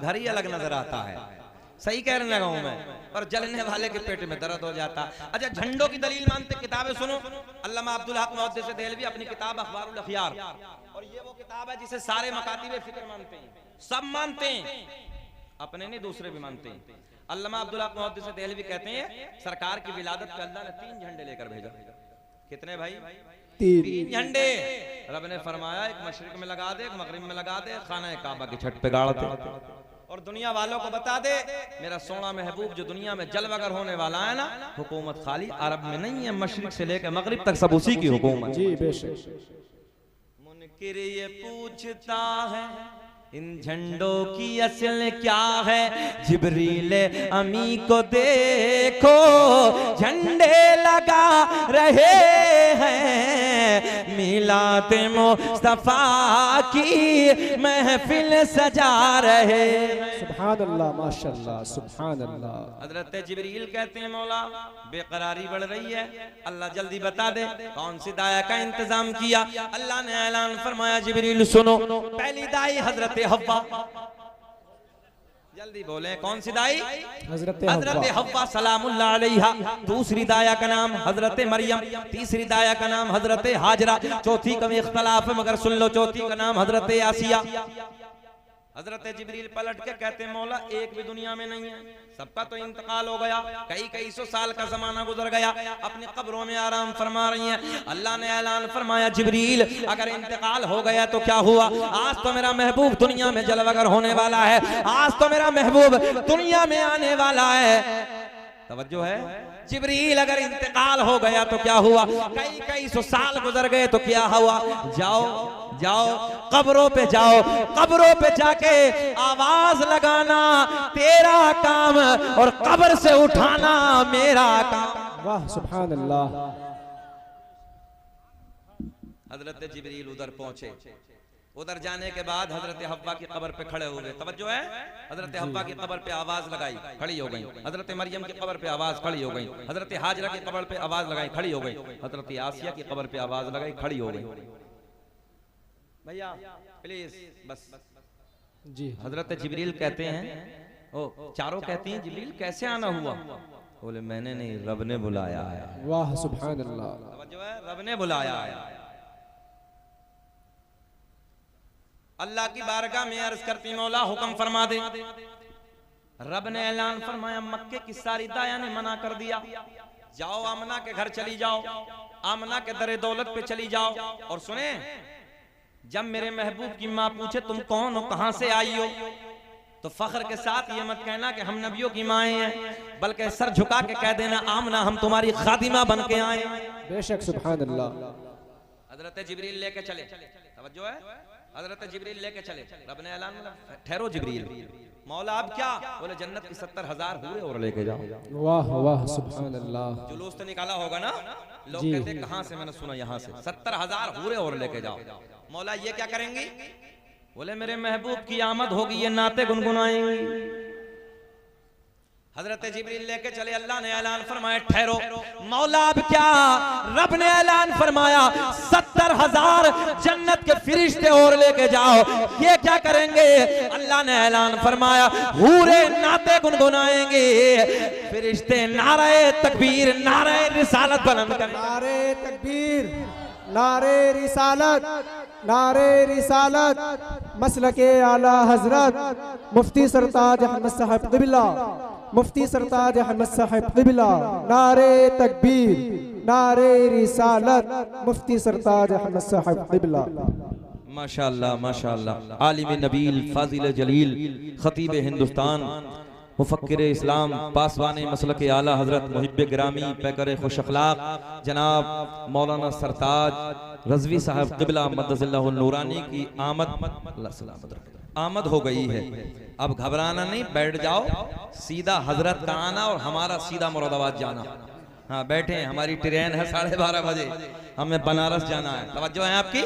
घर ही अलग नजर आता है। सही कह रहे लगा हूं मैं, पर जलने वाले के पेट में दर्द हो जाता। अच्छा, झंडों की दलील मानते, किताबें सुनो। अल्लामा अब्दुल हक मुहद्दिस देहलवी अपनी किताब अखबारुल अखयार, और ये वो किताब है जिसे सारे मकातिब फिक्र मानते हैं, सब मानते हैं, अपने नहीं दूसरे भी मानते हैं। अल्लामा अब्दुल हक मुहद्दिस देहलवी कहते हैं सरकार की विलादत पे अल्लाह ने 3 झंडे लेकर भेजा। कितने भाई? 3 झंडे। रब ने फरमाया एक मशरिक में लगा दे, एक मगरिब में लगा दे, खाना काबा की छत पे गाड़ दे, और दुनिया वालों को बता दे मेरा सोना महबूब जो दुनिया में जलवागर होने वाला है ना, हुकूमत खाली अरब में नहीं है, मशरिक से लेकर मगरिब तक सब उसी की हुकूमत। जी बेशक। मुनकिर ये पूछता है इन झंडों की असल क्या है, जिब्रील अमी को देखो झंडे लगा रहे हैं, मिलाद मुस्तफा की महफिल सजा रहे हैं। सुभान अल्लाह, माशाअल्लाह, सुभान अल्लाह। हजरत जिब्रील कहते हैं मौला बेकरारी बढ़ रही है, अल्लाह जल्दी बता दे कौन सी दाया का इंतजाम किया। अल्लाह ने ऐलान फरमाया जिब्रील सुनो, पहली दाई हजरत हव्वा, जल्दी बोले कौन सी दाई? हजरत हव्वा सलामुल्लाह अलैहा। दूसरी दाया का नाम हजरत मरियम, तीसरी दाया का नाम हजरत हाजरा, चौथी का भी इख्तलाफ है मगर सुन लो, चौथी का नाम हजरत आसिया। हजरत जिब्रील पलट के कहते मौला एक भी दुनिया में नहीं है, सबका तो इंतकाल हो गया, कई सौ साल का जमाना गुजर गया, अपनी कब्रों में आराम फरमा रही हैं। अल्लाह ने ऐलान फरमाया जिब्रील अगर इंतकाल हो गया तो क्या हुआ, आज तो मेरा महबूब दुनिया में जलवागर होने वाला है, आज तो मेरा महबूब दुनिया में आने वाला है। तवज्जो है? जिब्रील अगर इंतकाल हो गया तो क्या हुआ, कई कई सौ साल गुजर गए तो क्या हुआ, जाओ जाओ कब्रों पे जाओ, कब्रों पे जाके आवाज लगाना तेरा काम और कब्र से उठाना मेरा काम। वाह सुभान अल्लाह। हजरत जिब्रील उधर पहुंचे, उधर जाने के बाद हजरत हव्वा की कब्र पे खड़े हो गए। तवज्जो है, हजरत हव्वा की कब्र पे आवाज लगाई, खड़ी हो गई। हजरत मरियम की कब्र पे आवाज खड़ी हो गई। हजरत हाजरा की कब्र पे आवाज लगाई, खड़ी हो गई। हजरत आसिया की कब्र पे आवाज लगाई, खड़ी हो गई। भैया प्लीज बस जी। हजरत जिब्रील कहते हैं, ओ चारों कहती हैं जिब्रील कैसे आना हुआ? बोले मैंने नहीं, रब ने बुलाया है। वाह सुभान अल्लाह। तवज्जो है, रब ने बुलाया है। अल्लाह की बारगाह में अर्ज करती मौला हुक्म फरमा दे। रब ने ऐलान फरमाया, मक्के की सारी दाया ने मना कर दिया, जाओ आमना के घर चली जाओ, आमना के दरे दौलत पे चली जाओ। और सुने, जब मेरे महबूब की माँ पूछे तुम कौन हो, कहां से आई हो, तो फख्र के साथ ये मत कहना कि हम नबियों की माएँ हैं, बल्कि सर झुका के कह देना आमना हम तुम्हारी खादिमा बन के आए। बेशक सुभान अल्लाह। हजरत जिब्रील लेके चले, तवज्जो है, हजरत जिब्रील लेके चले। रब ने ऐलान, ठहरो जिब्रील, मौला अब क्या? बोले जन्नत की 70,000 हुए और लेके जाओ। वाह वाह सुभान अल्लाह। जुलूस तो निकाला होगा ना, लोग कहते कहां से, मैंने सुना यहाँ से 70,000 हुए और लेके जाओ। मौला ये क्या करेंगी? बोले मेरे महबूब की आमद होगी, ये नाते गुनगुनाएंगी। हजरत जिब्रील लेके चले, अल्लाह ने ऐलान फरमाया ठहरो। मौला अब क्या? रब ने ऐलान फरमाया 70,000 जन्नत के फरिश्ते और लेके जाओ। ये क्या करेंगे? अल्लाह ने ऐलान फरमाया हूरे नाते गुनगुनाएंगे, फरिश्ते नारे तकबीर, नारे रिसालत बुलंद करेंगे। नारे तकबीर, नारे रिसालत, नारे रिसालत, मसलके आला हजरत मुफ्ती सरताज अहमद साहब क़िबला, मुफ्ती सरताज अहमद साहब क़िबला। नारे तकबीर, नारे रिसालत, मुफ्ती सरताज अहमद साहब क़िबला। माशाअल्लाह माशाअल्लाह। आलिम नबील, फाजिल जलील, खतीब हिंदुस्तान, मुफक्किर इस्लाम, पासवान मसलक आला हजरत मुहिब्बे गिरामी, पैकर खुश अखलाक जनाब मौलाना सरताज रज़वी साहब क़िबला मद्दज़िल्लाहु नूरानी की आमद हो गई है। अब घबराना नहीं, बैठ जाओ, सीधा हजरत का आना और हमारा सीधा मुरादाबाद जाना। हाँ बैठे हैं, हमारी ट्रेन है 12:30 बजे, हमें बनारस जाना है। तवज्जो है आपकी?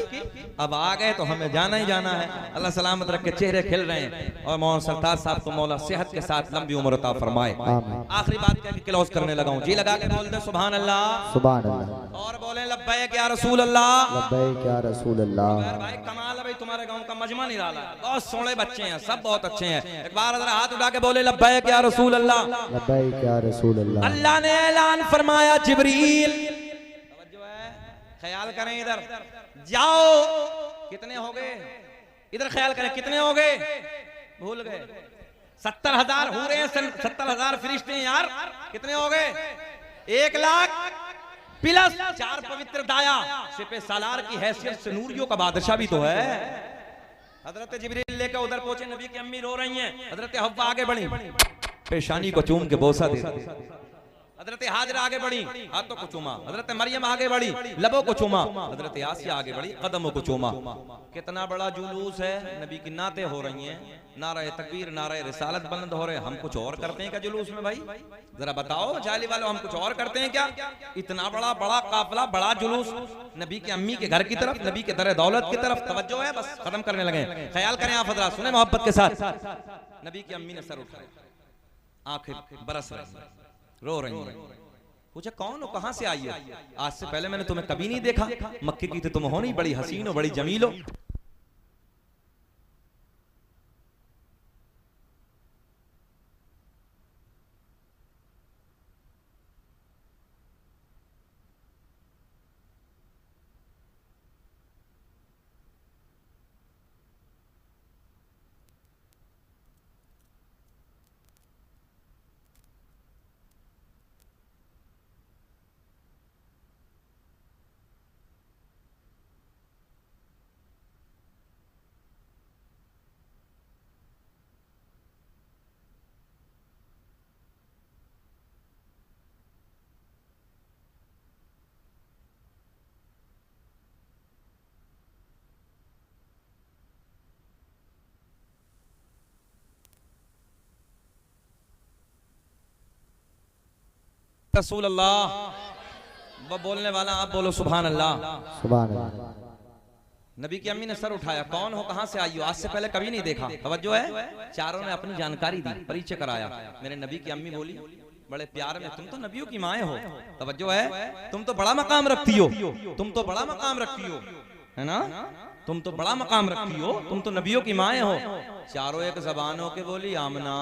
अब आ गए तो हमें जाना ही जाना है। अल्लाह सलामत रख के, चेहरे खिल रहे हैं और मौलाना सरताज साहब को मौला सेहत के साथ लंबी उम्र अता फरमाए। आखिरी बात कह के क्लोज करने लगा हूं, जी लगा के बोल दे सुभान अल्लाह, सुभान अल्लाह, और बोले लब्बैक या रसूल अल्लाह, लब्बैक या रसूल अल्लाह। भाई कमाल है भाई, तुम्हारे गांव का मजमा निराला है, बहुत सोने बच्चे हैं, सब बहुत अच्छे हैं। एक बार जरा हाथ उठा के बोले लब्बैक या रसूल अल्लाह, लब्बैक या रसूल अल्लाह। अल्लाह ने ऐलान फरमाया जिब्रील, तवज्जो है, ख्याल करें इधर, जाओ। कितने हो गए? इधर ख्याल करें, कितने हो गए? भूल गए। 70,000 हो रहे हैं, 70,000 फरिश्ते हैं यार। कितने हो गए? 1 लाख प्लस 4 पवित्र दाया, सिपे सालार की हैसियत से नूरियों का बादशाह भी तो है। हजरत जिब्रील लेकर उधर पहुंचे, नबी की अम्मी रो रही हैं। हजरत हव्वा आगे बढ़ी, पेशानी को चूम के बोसा दे। हजरत हाजरा आगे बढ़ी, हाथों को चूमा। हजरत मरियम आगे बढ़ी, लबों को चूमा। हजरत आसिया आगे बढ़ी, कदमों को चूमा। कितना बड़ा जुलूस है, नबी की नाते हो रही हैं, नारे तकबीर, नारे रिसालत बुलंद हो रहे हैं। हम कुछ और करते हैं क्या जुलूस में? भाई जरा बताओ जाली वालों, हम कुछ और करते हैं क्या? इतना बड़ा बड़ा काफिला, बड़ा जुलूस, नबी की अम्मी के घर की तरफ, नबी के दर दौलत की तरफ। तवज्जो है, बस खत्म करने लगे। ख्याल करें आप हजरात, सुने मोहब्बत के साथ। नबी की अम्मी ने सर उठाया, आंखें बरस रही, रो रही हैं। पूछा कौन हो, कहां से आई हो? आज से पहले मैंने तुम्हें कभी नहीं देखा, मक्के की थी तुम हो नहीं, बड़ी हसीन हो, बड़ी जमील हो। रसूल अल्लाह, वो बोलने वाला आप बोलो सुभान अल्लाह। सुभान अल्लाह। नबी की अम्मी ने सर उठाया, कौन हो, कहां से आई हो, आज से पहले कभी नहीं देखा। तवज्जो है, चारों ने अपनी जानकारी दी, परिचय कराया। मेरे नबी की अम्मी बोली बड़े प्यार में, तुम तो नबियों की माएँ हो। तवज्जो है, तुम तो बड़ा मकाम रखती हो, तुम तो बड़ा मकाम रखती हो, है ना, तुम तो बड़ा मकाम रखती हो, तुम तो नबियों की माएँ हो। चारों एक जबान हो के बोली, आमना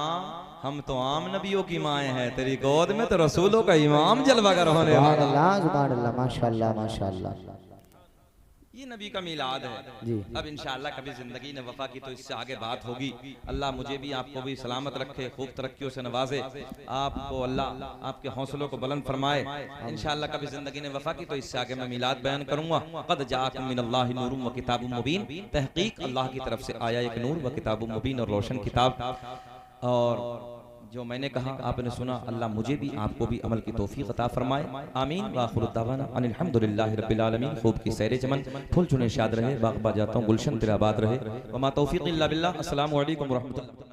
हम तो आम नबियों की माएँ हैं, तेरी गोद में तो रसूलों का इमाम जलवागर होने वाला। सुभान अल्लाह, माशाअल्लाह माशाअल्लाह। ये नबी का मिलाद है जी। अब इंशाअल्लाह कभी जिंदगी ने वफा की तो इससे आगे बात होगी। अल्लाह मुझे भी आपको भी सलामत रखे, खूब तरक्कियों से नवाजे, आपको अल्लाह आपके हौसलों को बुलंद फरमाए। इंशाअल्लाह कभी जिंदगी ने वफा की तो इससे आगे मैं मिलाद बयान करूंगा। क़द जाअकुम मिनल्लाहि नूरुम व किताबुम मुबीन, तहकीक अल्लाह की तरफ से आया एक नूर व किताबुम मुबीन और रोशन किताब। और जो मैंने कहा आपने सुना, अल्लाह मुझे भी आपको भी अमल की तौफीक अता फरमाए। आमीन व आखिरु दावाना अनिल हम्दुलिल्लाहि रब्बिल आलमीन। खूब की सैर चमन, फूल चुने शाद रहे, बाग़ बाजातों गुलशन तेरा आबाद रहे। व मा तौफीक़ इल्ला बिल्लाह। अस्सलामु अलैकुम व रहमतुल्लाह।